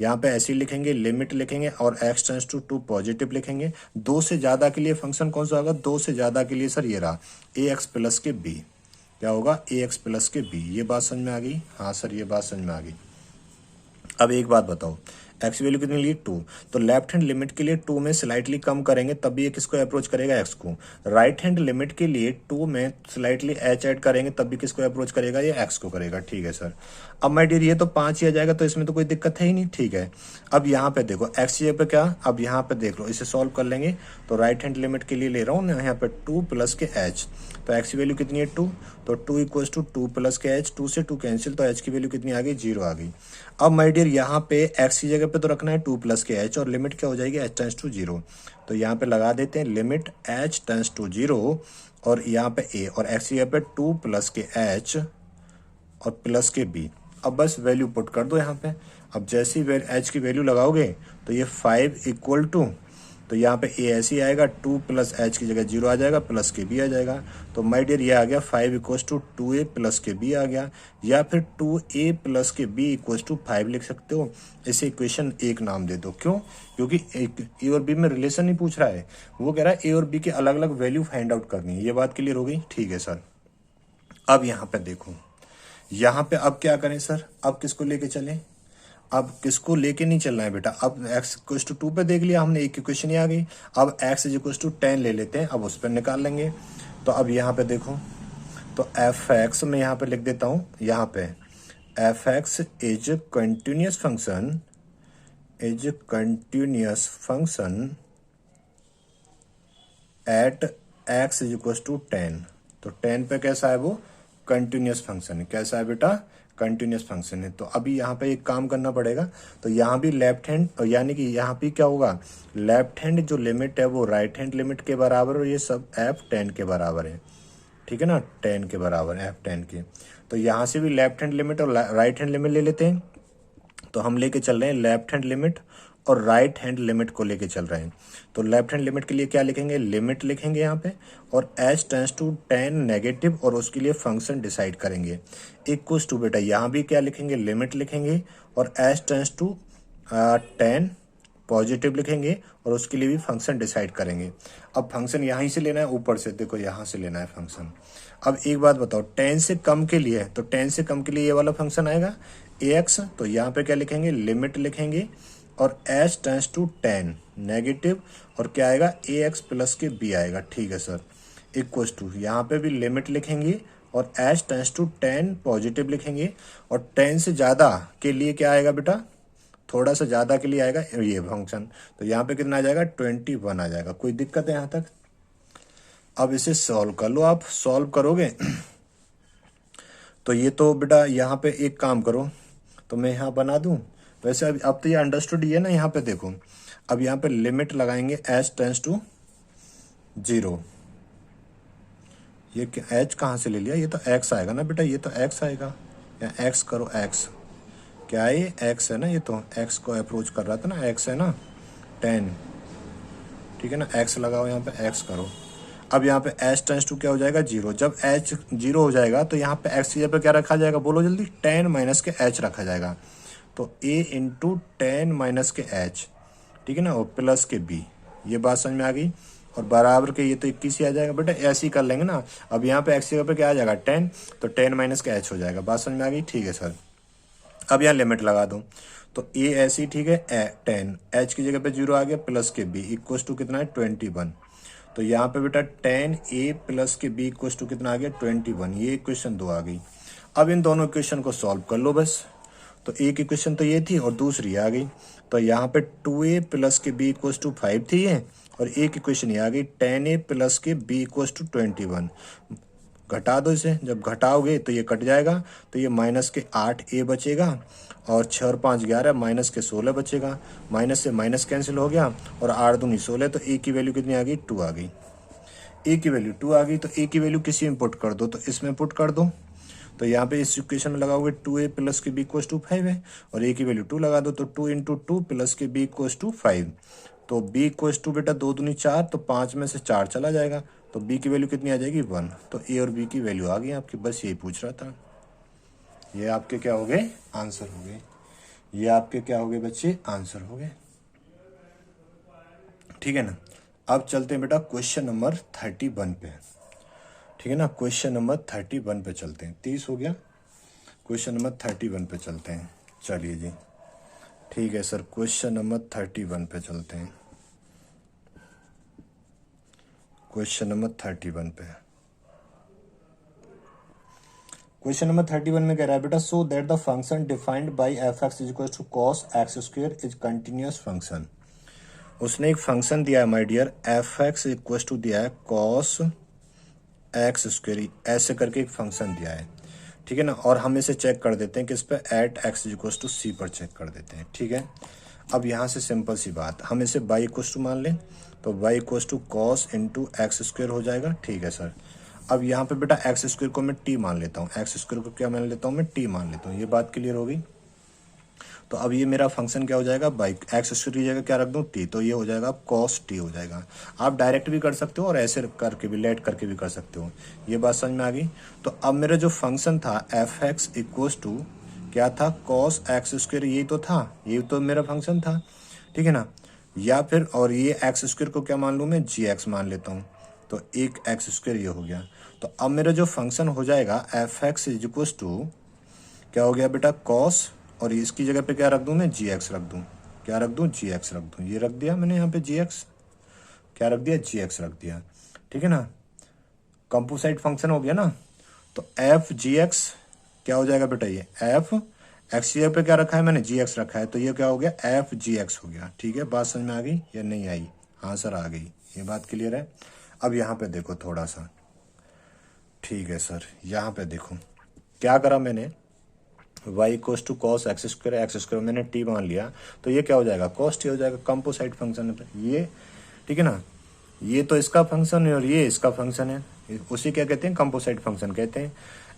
यहाँ पे ऐसे ही लिखेंगे, लिमिट लिखेंगे और x टेंस टू 2 पॉजिटिव लिखेंगे। 2 से ज़्यादा के लिए फंक्शन कौन सा होगा, 2 से ज़्यादा के लिए सर ये रहा, ax प्लस के b, क्या होगा, ax प्लस के b। ये बात समझ में आ गई, हाँ सर ये बात समझ में आ गई। अब एक बात बताओ, एक्स वैल्यू कितनी ली, 2, तो लेफ्ट हैंड लिमिट के लिए 2 में स्लाइटली कम करेंगे तब भी ये किसको अप्रोच करेगा, एक्स को। राइट हैंड लिमिट के लिए 2 में स्लाइटली एच ऐड करेंगे तब भी किसको अप्रोच करेगा, ये एक्स को करेगा। ठीक है सर, अब माय डियर ये तो 5 ही आ जाएगा, तो इसमें तो कोई दिक्कत है ही नहीं। ठीक है, अब यहाँ पे देखो एक्स जगह पे क्या, अब यहाँ पे देख लो, इसे सॉल्व कर लेंगे। तो राइट हैंड लिमिट के लिए ले रहा हूँ यहाँ पे 2 प्लस के एच, तो एक्स की वैल्यू कितनी है, 2, तो 2 इक्वल्स टू 2 प्लस के एच, 2 से 2 कैंसिल, तो एच की वैल्यू कितनी आ गई, 0 आ गई। अब माय डियर यहाँ पे एक्स की जगह पे तो रखना है 2 प्लस के एच, और लिमिट क्या हो जाएगी, एच टेंस टू 0। तो यहाँ पे लगा देते हैं लिमिट एच टेंस टू 0, और यहाँ पे ए, और एक्स की जगह पे 2 प्लस के एच और प्लस के बी। अब बस वैल्यू पुट कर दो यहाँ पे। अब जैसी एच की वैल्यू लगाओगे तो ये 5 इक्वल टू, तो यहाँ पे ए ऐसे ही आएगा, 2 प्लस एच की जगह 0 आ जाएगा, प्लस के बी आ जाएगा। तो माय डियर ये आ गया 5 इक्वल्स टू 2a प्लस के बी आ गया, या फिर 2a प्लस के बी इक्वल्स टू 5 लिख सकते हो। इसे इक्वेशन 1 नाम दे दो, क्यों, क्योंकि ए और बी में रिलेशन नहीं पूछ रहा है, वो कह रहा है ए और बी के अलग अलग वैल्यू फाइंड आउट करनी है। ये बात क्लियर हो गई। ठीक है सर, अब यहाँ पे देखो, यहाँ पे अब क्या करें सर, अब किसको लेके चलें, अब किसको लेके नहीं चलना है बेटा। अब x इक्वल टू 2 पे देख लिया हमने, एक इक्वेशन ही आ गई। अब x इज इक्वल टू 10 ले लेते हैं, अब उस पर निकाल लेंगे। तो अब यहाँ पे देखो, तो एफ एक्स में यहाँ पे लिख देता हूँ, यहाँ पे f x is continuous function at x is equal to 10। तो 10 पे कैसा है, वो कंटिन्यूस फंक्शन है। कैसा है बेटा, कंटिन्यूस फंक्शन है। तो अभी यहाँ पे एक काम करना पड़ेगा, तो यहाँ भी लेफ्ट हैंड, यानी कि यहाँ भी क्या होगा, लेफ्ट हैंड जो लिमिट है वो राइट हैंड लिमिट के बराबर, और ये सब f10 के बराबर है। ठीक है ना, 10 के बराबर, f10 के। तो यहाँ से भी लेफ्ट हैंड लिमिट और राइट हैंड लिमिट ले लेते हैं। तो हम लेके चल रहे हैं लेफ्ट हैंड लिमिट और राइट हैंड लिमिट को लेके चल रहे हैं। तो लेफ्ट हैंड लिमिट के लिए क्या लिखेंगे, लिमिट लिखेंगे यहाँ पे, और h टेंस टू 10 नेगेटिव, और उसके लिए फंक्शन डिसाइड करेंगे। इक्वल्स टू बेटा यहाँ भी क्या लिखेंगे, लिमिट लिखेंगे, और h टेंस टू 10 पॉजिटिव लिखेंगे, और उसके लिए भी फंक्शन डिसाइड करेंगे। अब फंक्शन यहाँ से लेना है, ऊपर से देखो यहाँ से लेना है फंक्शन। अब एक बात बताओ, 10 से कम के लिए, तो 10 से कम के लिए ये वाला फंक्शन आएगा ax, तो यहाँ पे क्या लिखेंगे, लिमिट लिखेंगे, और h टेंस टू 10 नेगेटिव, और क्या आएगा, ax प्लस के b आएगा। ठीक है सर, इक्वल्स टू यहाँ पे भी लिमिट लिखेंगे, और h टेंस टू 10 पॉजिटिव लिखेंगे, और 10 से ज़्यादा के लिए क्या आएगा बेटा, थोड़ा सा ज़्यादा के लिए आएगा ये फंक्शन। तो यहाँ पे कितना आ जाएगा, 21 आ जाएगा। कोई दिक्कत है यहाँ तक। अब इसे सॉल्व कर लो, आप सॉल्व करोगे तो ये तो बेटा यहाँ पे एक काम करो, तो मैं यहाँ बना दूँ। वैसे अब तो ये अंडरस्टूड ही है ना। यहाँ पे देखो, अब यहाँ पे लिमिट लगाएंगे h टेंस टू 0। ये h कहाँ से ले लिया, ये तो x आएगा ना बेटा, ये तो x आएगा, या x करो x, क्या है ये x है ना, ये तो x को अप्रोच कर रहा था ना, x है ना 10। ठीक है ना, x लगाओ यहाँ पे, x करो। अब यहाँ पे h टेंस टू क्या हो जाएगा 0। जब h 0 हो जाएगा तो यहाँ पे x की जगह पे क्या रखा जाएगा, बोलो जल्दी, tan माइनस के h रखा जाएगा। तो a इंटू टेन माइनस के h, ठीक है ना, और प्लस के b। ये बात समझ में आ गई। और बराबर के ये तो 21 ही आ जाएगा बेटा, ऐसे ही कर लेंगे ना। अब यहाँ पे x की जगह पे क्या आ जाएगा 10, तो 10 माइनस के h हो जाएगा। बात समझ में आ गई, ठीक है सर। अब यहाँ लिमिट लगा दो, तो a ऐसी, ठीक है, 10, h की जगह पे 0 आ गया, प्लस के b इक्वस टू कितना है 21। तो यहाँ पे बेटा 10a प्लस के b इक्वस टू कितना आ गया 21। ये इक्वेशन 2 आ गई। अब इन दोनों इक्वेशन को सॉल्व कर लो बस। तो एक इक्वेशन तो ये थी और दूसरी आ गई। तो यहाँ पे 2a प्लस के b इक्वस टू 5 थी ये, और एक इक्वेशन ये आ गई 10a प्लस के b इक्वस टू 21। घटा दो इसे, जब घटाओगे तो ये कट जाएगा, तो ये माइनस के 8a बचेगा, और 6 और 5 11, माइनस के 16 बचेगा। माइनस से माइनस कैंसिल हो गया, और 8 दूनी 16, तो a की वैल्यू कितनी आ गई 2 आ गई। a की वैल्यू 2 आ गई, तो a की वैल्यू किसी में पुट कर दो, तो इसमें पुट कर दो। तो यहाँ पे इस इक्वेशन में लगाओगे 2a प्लस के b इक्वस टू 5 है, और a की वैल्यू 2 लगा दो, तो 2 इंटू 2 प्लस के b इक्वस टू 5। तो b इक्वस टू बेटा 2 दूनी 4, तो 5 में से 4 चला जाएगा, तो b की वैल्यू कितनी आ जाएगी 1। तो a और b की वैल्यू आ गई आपकी। बस यही पूछ रहा था। ये आपके क्या हो गए, आंसर हो गए। ये आपके क्या हो गए बच्चे, आंसर हो गए। ठीक है ना। अब चलते हैं बेटा क्वेश्चन नंबर 31 पे। ठीक है ना, क्वेश्चन नंबर 31 पे चलते हैं। 30 हो गया, क्वेश्चन नंबर 31 पे चलते हैं। चलिए जी, ठीक है सर, क्वेश्चन नंबर 31 पे चलते हैं। क्वेश्चन नंबर 31 पे, क्वेश्चन नंबर 31 में कह रहा है बेटा, so that the function defined by F x is equal to cos x square is continuous function. उसने एक फंक्शन दिया है my dear, f x equal to दिया है कॉस एक्स स्क्वायर, ऐसे करके एक फंक्शन दिया है। ठीक है ना, और हम इसे चेक कर देते हैं किस पे, eight x equal to C पर चेक कर देते हैं। ठीक है, अब यहाँ से सिंपल सी बात, हम इसे बाई इक्वल टू मान लें, तो y equal to cos into x square हो जाएगा। ठीक है सर। अब यहाँ पे बेटा एक्स स्क्वायर को मैं टी मान लेता हूँ, एक्स स्क्वायर को क्या मान लेता हूँ मैं, टी मान लेता हूँ। ये बात क्लियर हो गई। तो अब ये मेरा फंक्शन क्या हो जाएगा, बाई एक्स स्क्वायर की जगह क्या रख दूँ टी, तो ये हो जाएगा कॉस टी हो जाएगा। आप डायरेक्ट भी कर सकते हो और ऐसे करके भी, लेट करके भी कर सकते हो। ये बात समझ में आ गई। तो अब मेरा जो फंक्शन था एफ एक्स इक्वस टू क्या था, कॉस एक्स स्क्वायर, यही तो था, ये तो मेरा फंक्शन था। ठीक है ना, या फिर और ये एक्स स्क्वायर को क्या मान लूँ मैं, जी एक्स मान लेता हूँ, तो एक एक्स स्क्वायर ये हो गया। तो अब मेरा जो फंक्शन हो जाएगा f x is equals to क्या हो गया बेटा, कॉस, और इसकी जगह पे क्या रख दूं मैं, जी एक्स रख दूं। क्या रख दूं, जी एक्स रख दूं। ये रख दिया मैंने यहाँ पे जी एक्स, क्या रख दिया, जी एक्स रख दिया। ठीक है ना, कंपोजिट फंक्शन हो गया ना। तो एफ जी एक्स क्या हो जाएगा बेटा, ये एफ एक्स की जगह पे क्या रखा है मैंने, जी एक्स रखा है, तो ये क्या हो गया, एफ जी एक्स हो गया। ठीक है, बात समझ में आ गई या नहीं आई, हाँ सर आ गई, ये बात क्लियर है। अब यहाँ पे देखो थोड़ा सा, ठीक है सर, यहाँ पे देखो क्या करा मैंने, y equals to cos x square मैंने t मान लिया, तो ये क्या हो जाएगा, कॉस टी हो जाएगा। कंपोजिट फंक्शन है ये, ठीक है ना, ये तो इसका फंक्शन है और ये इसका फंक्शन है, उसी क्या कहते हैं, कंपोजिट फंक्शन कहते हैं।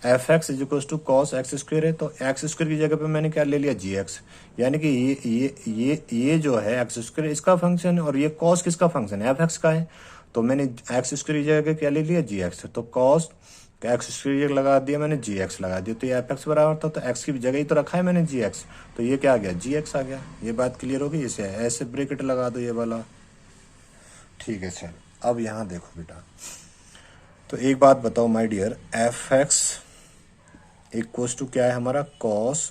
F x is equal to cos x square है, तो एक्स स्क्वायर की जगह पे मैंने क्या ले लिया, जी एक्स, यानी कि ये जो है एक्स स्क्वायर इसका फंक्शन है, और ये कॉस किसका फंक्शन है, एफ एक्स का है। तो मैंने एक्स स्क्वायर की जगह क्या ले लिया, जी एक्स, तो कॉस एक्स स्क्वायर लगा दिया मैंने, जी एक्स लगा दिया, तो ये एफ एक्स बराबर था, तो एक्स की जगह ही तो रखा है मैंने जी एक्स, तो ये क्या आ गया, जी एक्स आ गया। ये बात क्लियर होगी, इसे ऐसे ब्रैकेट लगा दो ये वाला। ठीक है सर। अब यहाँ देखो बेटा, तो एक बात बताओ my dear, f x equals to क्या है हमारा, कॉस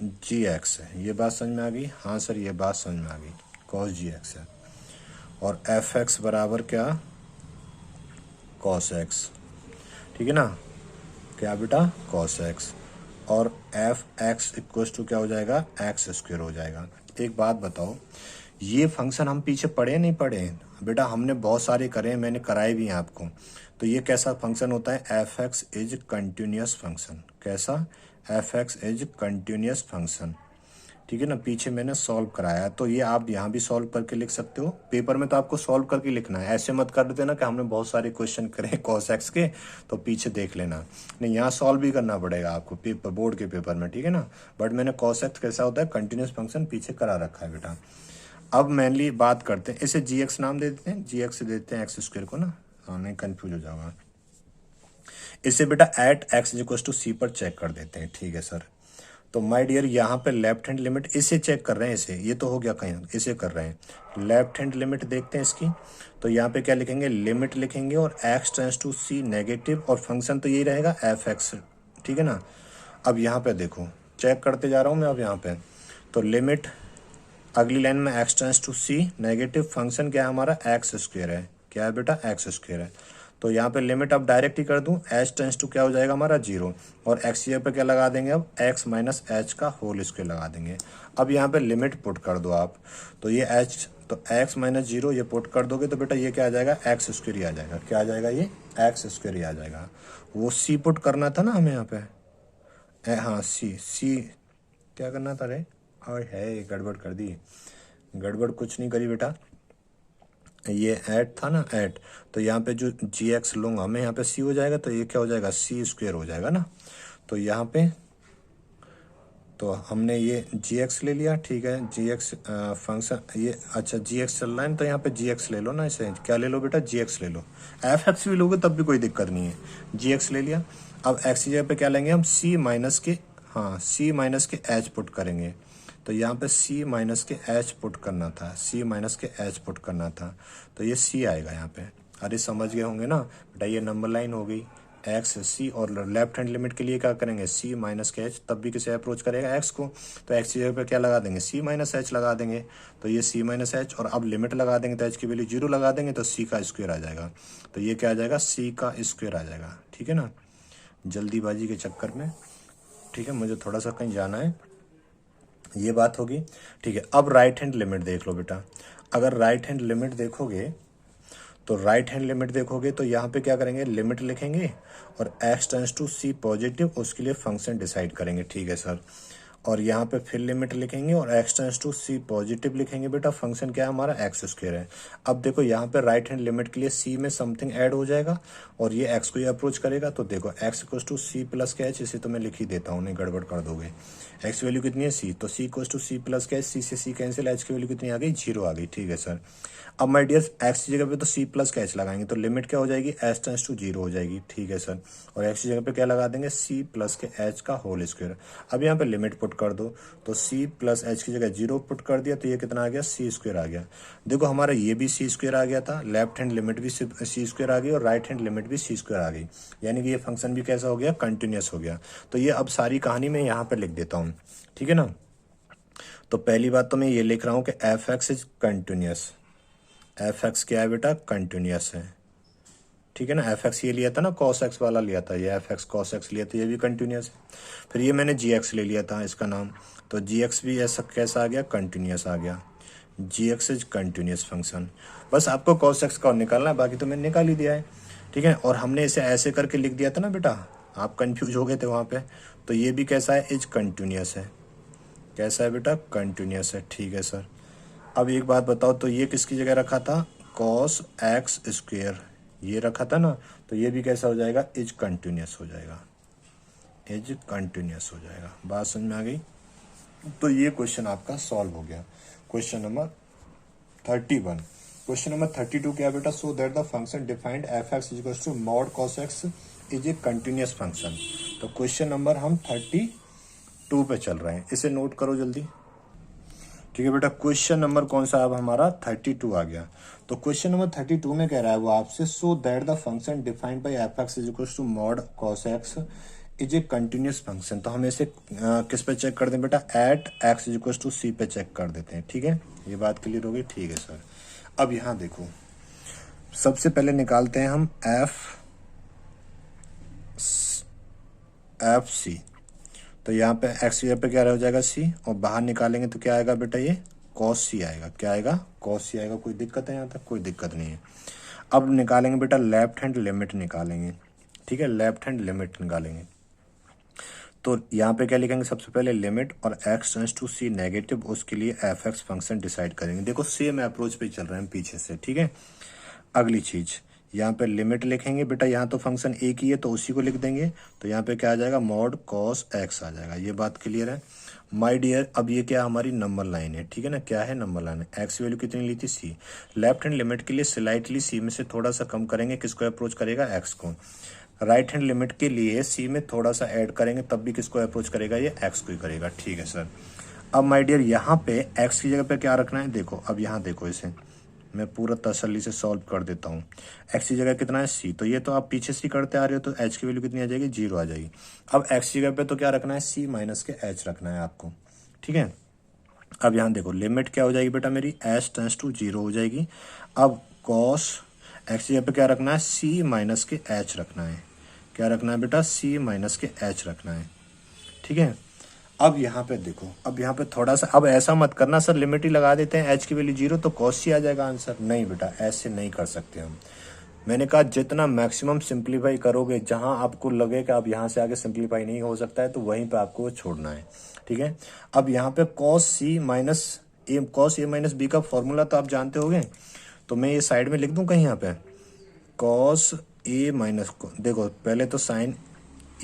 जी एक्स है। ये बात समझ में आ गई, हाँ सर ये बात समझ में आ गई, कॉस जी एक्स है। और एफ एक्स बराबर क्या, कॉस एक्स। ठीक है ना, क्या बेटा, कॉस एक्स, और एफ एक्स इक्वल टू क्या हो जाएगा, एक्स स्क्वायर हो जाएगा। एक बात बताओ, ये फंक्शन हम पीछे पढ़े नहीं पढ़े बेटा, हमने बहुत सारे करे, मैंने कराए भी हैं आपको। तो ये कैसा फंक्शन होता है, F x is continuous function. कैसा, F x is continuous function. ठीक है ना, पीछे मैंने सॉल्व कराया, तो ये आप यहाँ भी सॉल्व करके लिख सकते हो। पेपर में तो आपको सॉल्व करके लिखना है, ऐसे मत कर देते ना कि हमने बहुत सारे क्वेश्चन करे कॉस एक्स के, तो पीछे देख लेना। नहीं, यहाँ सॉल्व भी करना पड़ेगा आपको पेपर, बोर्ड के पेपर में। ठीक है ना, बट मैंने कॉस एक्स कैसा होता है, कंटिन्यूस फंक्शन पीछे करा रखा है बेटा। अब मेनली बात करते हैं, इसे जी एक्स नाम दे देते हैं, जी एक्स देते हैं एक्स स्क्वायर को ना, हाँ नहीं कंफ्यूज हो जाएगा। इसे बेटा at x equal to C पर चेक कर देते हैं, ठीक है सर। तो माय डियर यहाँ पे लेफ्ट हैंड लिमिट इसे चेक कर रहे हैं, इसे ये तो हो गया कहीं, इसे कर रहे हैं लेफ्ट हैंड लिमिट देखते हैं इसकी। तो यहाँ पे क्या लिखेंगे, लिमिट लिखेंगे और x tends to c negative और फंक्शन तो यही रहेगा एफ एक्स, ठीक है ना। अब यहाँ पे देखो चेक करते जा रहा हूँ मैं अब यहाँ पे, तो लिमिट अगली लाइन में x tends to c negative, function क्या है हमारा एक्स स्क्वायर है, क्या है बेटा एक्स स्क्वायर है। तो यहाँ पे लिमिट अब डायरेक्ट ही कर दूं, एच टेंस टू क्या हो जाएगा हमारा 0, और एक्स पे क्या लगा देंगे अब एक्स माइनस एच का होल स्क्वायर लगा देंगे। अब यहाँ पे लिमिट पुट कर दो आप, तो ये एच तो एक्स माइनस 0 ये पुट कर दोगे तो बेटा ये क्या आ जाएगा एक्स स्क्वायर ही आ जाएगा, क्या आ जाएगा ये एक्स स्क्वायर ही आ जाएगा। वो सी पुट करना था ना हमें यहाँ पे, हाँ सी क्या करना था रे, और है गड़बड़ कर दी, गड़बड़ कुछ नहीं करी बेटा, ये ऐड था ना ऐड, तो यहाँ पे जो जी एक्स लूँगा मैं यहाँ पे सी हो जाएगा, तो ये क्या हो जाएगा सी स्क्वायर हो जाएगा ना। तो यहाँ पे तो हमने ये जी एक्स ले लिया, ठीक है जी एक्स फंक्शन ये, अच्छा जी एक्स चल रहा है तो यहाँ पे जी एक्स ले लो ना, इसे क्या ले लो बेटा जी एक्स ले लो, एफ एक्स भी लोगे तब भी कोई दिक्कत नहीं है, जी एक्स ले लिया। अब एक्स की जगह पे क्या लेंगे हम सी माइनस के, हाँ सी माइनस के एच पुट करेंगे, तो यहाँ पे सी माइनस के एच पुट करना था, सी माइनस के एच पुट करना था, तो ये सी आएगा यहाँ पे। अरे समझ गए होंगे ना बेटा, ये नंबर लाइन हो गई एक्स सी, और लेफ्ट हैंड लिमिट के लिए क्या करेंगे सी माइनस के एच, तब भी किसे अप्रोच करेगा एक्स को, तो एक्स की जगह पे क्या लगा देंगे सी माइनस एच लगा देंगे, तो ये सी माइनस एच, और अब लिमिट लगा देंगे तो एच की वैल्यू 0 लगा देंगे तो सी का स्क्वायर आ जाएगा, तो ये क्या आ जाएगा सी का स्क्वायर आ जाएगा, ठीक है ना, जल्दीबाजी के चक्कर में, ठीक है मुझे थोड़ा सा कहीं जाना है, ये बात होगी, ठीक है। अब राइट हैंड लिमिट देख लो बेटा, अगर राइट हैंड लिमिट देखोगे तो राइट हैंड लिमिट देखोगे तो यहाँ पे क्या करेंगे लिमिट लिखेंगे और x tends to c positive उसके लिए फंक्शन डिसाइड करेंगे, ठीक है सर। और यहाँ पे फिर लिमिट लिखेंगे और x tends to c positive लिखेंगे बेटा, फंक्शन क्या है हमारा एक्स स्क्वायर है। अब देखो यहाँ पे राइट हैंड लिमिट के लिए सी में समथिंग ऐड हो जाएगा और ये एक्स को ही अप्रोच करेगा, तो देखो x equals to c plus के एच, इसे तो मैं लिख ही देता हूँ नहीं गड़बड़ कर दोगे। एक्स वैल्यू कितनी है सी, तो सी इक्वल्स टू सी प्लस के एच, सी से सी कैंसिल, एच की वैल्यू कितनी आ गई 0 आ गई, ठीक है सर। अब माय डियर एक्स की जगह पे तो सी प्लस का एच लगाएंगे तो लिमिट क्या हो जाएगी एच टेंस टू 0 हो जाएगी, ठीक है सर। और एक्स की जगह पे क्या लगा देंगे सी प्लस के एच का होल स्क्वायर। अब यहाँ पे लिमिट पुट कर दो, तो सी प्लस एच की जगह 0 पुट कर दिया तो ये कितना आ गया सी स्क्वायर आ गया। देखो हमारा ये भी सी स्क्वायर आ गया था, लेफ्ट हैंड लिमिट भी सी स्क्वायर आ गई और राइट हैंड लिमिट भी सी स्क्वायर आ गई, यानी कि ये फंक्शन भी कैसा हो गया कंटिन्यूस हो गया। तो ये अब सारी कहानी मैं यहाँ पे लिख देता हूँ, ठीक है ना। तो पहली बात तो मैं ये लिख रहा हूँ कि f x is continuous, F x क्या है बेटा कंटिन्यूस है, ठीक है ना। एफ एक्स ये लिया था ना कॉस एक्स वाला लिया था, ये एफ एक्स कॉस एक्स लिया था, ये भी कंटिन्यूस है। फिर ये मैंने जी एक्स ले लिया था इसका नाम, तो जी एक्स भी ऐसा कैसा आ गया कंटिन्यूस आ गया, जी एक्स इज कंटिन्यूस फंक्शन। बस आपको कॉस एक्स का निकालना है, बाकी तो मैंने निकाल ही दिया है, ठीक है। और हमने इसे ऐसे करके लिख दिया था ना बेटा, आप कंफ्यूज हो गए थे वहाँ पे, तो ये भी कैसा है इज कंटिन्यूस है, कैसा है बेटा कंटिन्यूस है, ठीक है सर। अब एक बात बताओ, तो ये किसकी जगह रखा था कॉस एक्स स्क्वेयर, ये रखा था ना, तो ये भी कैसा हो जाएगा इज कंटिन्यूस हो जाएगा, इज कंटिन्यूस हो जाएगा। बात समझ में आ गई। तो ये क्वेश्चन आपका सॉल्व हो गया, क्वेश्चन नंबर 31। क्वेश्चन नंबर 32 क्या बेटा, so that the function defined f x is equal to mod cos x is a continuous function. तो क्वेश्चन नंबर हम 32 पे चल रहे हैं, इसे नोट करो जल्दी, ठीक है बेटा। क्वेश्चन नंबर कौन सा अब हमारा 32 आ गया। तो क्वेश्चन नंबर 32 में कह रहा है वो आपसे, so that the function defined by F x is equal to mod cos x is a continuous function. तो हम इसे किस पे चेक कर दें बेटा, at x is equal to C पे चेक कर देते हैं, ठीक है। ये बात क्लियर हो गई, ठीक है सर। अब यहाँ देखो सबसे पहले निकालते हैं हम एफ सी, तो यहाँ पे एक्स की जगह पे क्या हो जाएगा सी, और बाहर निकालेंगे तो क्या आएगा बेटा ये कॉस सी आएगा, क्या आएगा कॉस सी आएगा। कोई दिक्कत है यहाँ तक, कोई दिक्कत नहीं है। अब निकालेंगे बेटा लेफ्ट हैंड लिमिट निकालेंगे, ठीक है, लेफ्ट हैंड लिमिट निकालेंगे। तो यहाँ पे क्या लिखेंगे सबसे पहले लिमिट और x tends to c negative, उसके लिए एफ एक्स फंक्शन डिसाइड करेंगे। देखो सेम अप्रोच पे चल रहे हैं पीछे से, ठीक है। अगली चीज यहाँ पे लिमिट लिखेंगे बेटा, यहाँ तो फंक्शन एक ही है तो उसी को लिख देंगे, तो यहाँ पे क्या आ जाएगा, मॉड कॉस एक्स आ जाएगा। ये बात क्लियर है माय डियर। अब ये क्या हमारी नंबर लाइन है, ठीक है ना, क्या है नंबर लाइन है। एक्स वैल्यू कितनी ली थी, सी। लेफ्ट हैंड लिमिट के लिए स्लाइटली सी में से थोड़ा सा कम करेंगे, किसको अप्रोच करेगा, एक्स को। राइट हैंड लिमिट के लिए सी में थोड़ा सा ऐड करेंगे, तब भी किसको अप्रोच करेगा, ये एक्स को ही करेगा, ठीक है सर। अब माय डियर यहाँ पे एक्स की जगह पे क्या रखना है, देखो अब यहाँ देखो, इसे मैं पूरा तसल्ली से सॉल्व कर देता हूँ। एक्स की जगह कितना है, सी, तो ये तो आप पीछे से करते आ रहे हो, तो एच की वैल्यू कितनी आ जाएगी, 0 आ जाएगी। अब एक्स की जगह पे तो क्या रखना है, सी माइनस के एच रखना है आपको, ठीक है। अब यहाँ देखो लिमिट क्या हो जाएगी बेटा मेरी, एच टेंस टू 0 हो जाएगी। अब कॉस एक्स की जगह पे क्या रखना है, सी माइनस के एच रखना है। क्या रखना है बेटा, सी माइनस के एच रखना है, ठीक है। अब यहाँ पे देखो, अब यहाँ पे थोड़ा सा, अब ऐसा मत करना सर लिमिट ही लगा देते हैं, एच की वैल्यू 0 तो कॉस सी आ जाएगा आंसर, नहीं बेटा ऐसे नहीं कर सकते हम। मैंने कहा जितना मैक्सिमम सिंप्लीफाई करोगे, जहां आपको लगे कि अब यहाँ से आगे सिंप्लीफाई नहीं हो सकता है, तो वहीं पे आपको छोड़ना है, ठीक है। अब यहाँ पे cos C minus A, cos A minus B का फॉर्मूला तो आप जानते होगे, तो मैं ये साइड में लिख दूं कहीं यहाँ पे, कॉस ए माइनस को देखो, पहले तो साइन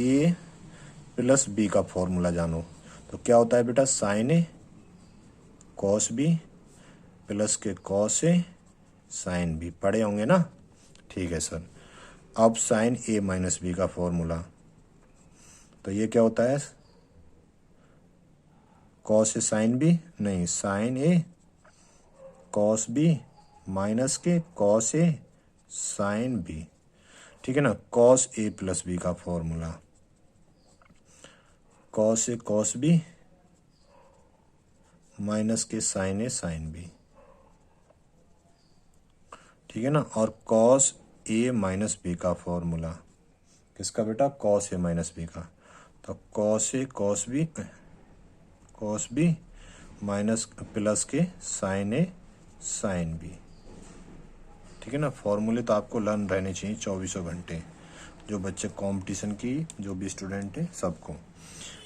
ए प्लस बी का फॉर्मूला जानो, तो क्या होता है बेटा, साइन ए कॉस बी प्लस के कॉस ए साइन बी, पढ़े होंगे ना, ठीक है सर। अब साइन ए माइनस बी का फॉर्मूला, तो ये क्या होता है, कॉस ए साइन बी, नहीं साइन ए कॉस बी माइनस के कॉस ए साइन बी, ठीक है ना। कॉस ए प्लस बी का formula, cos A cos B minus के साइन ए साइन बी, ठीक है ना। और कॉस ए माइनस बी का फॉर्मूला, किसका बेटा, कॉस ए माइनस बी का, तो cos A cos B minus plus के साइन ए साइन बी, ठीक है ना। फॉर्मूले तो आपको लर्न रहने चाहिए 24 घंटे, जो बच्चे कंपटीशन की जो भी स्टूडेंट है सबको,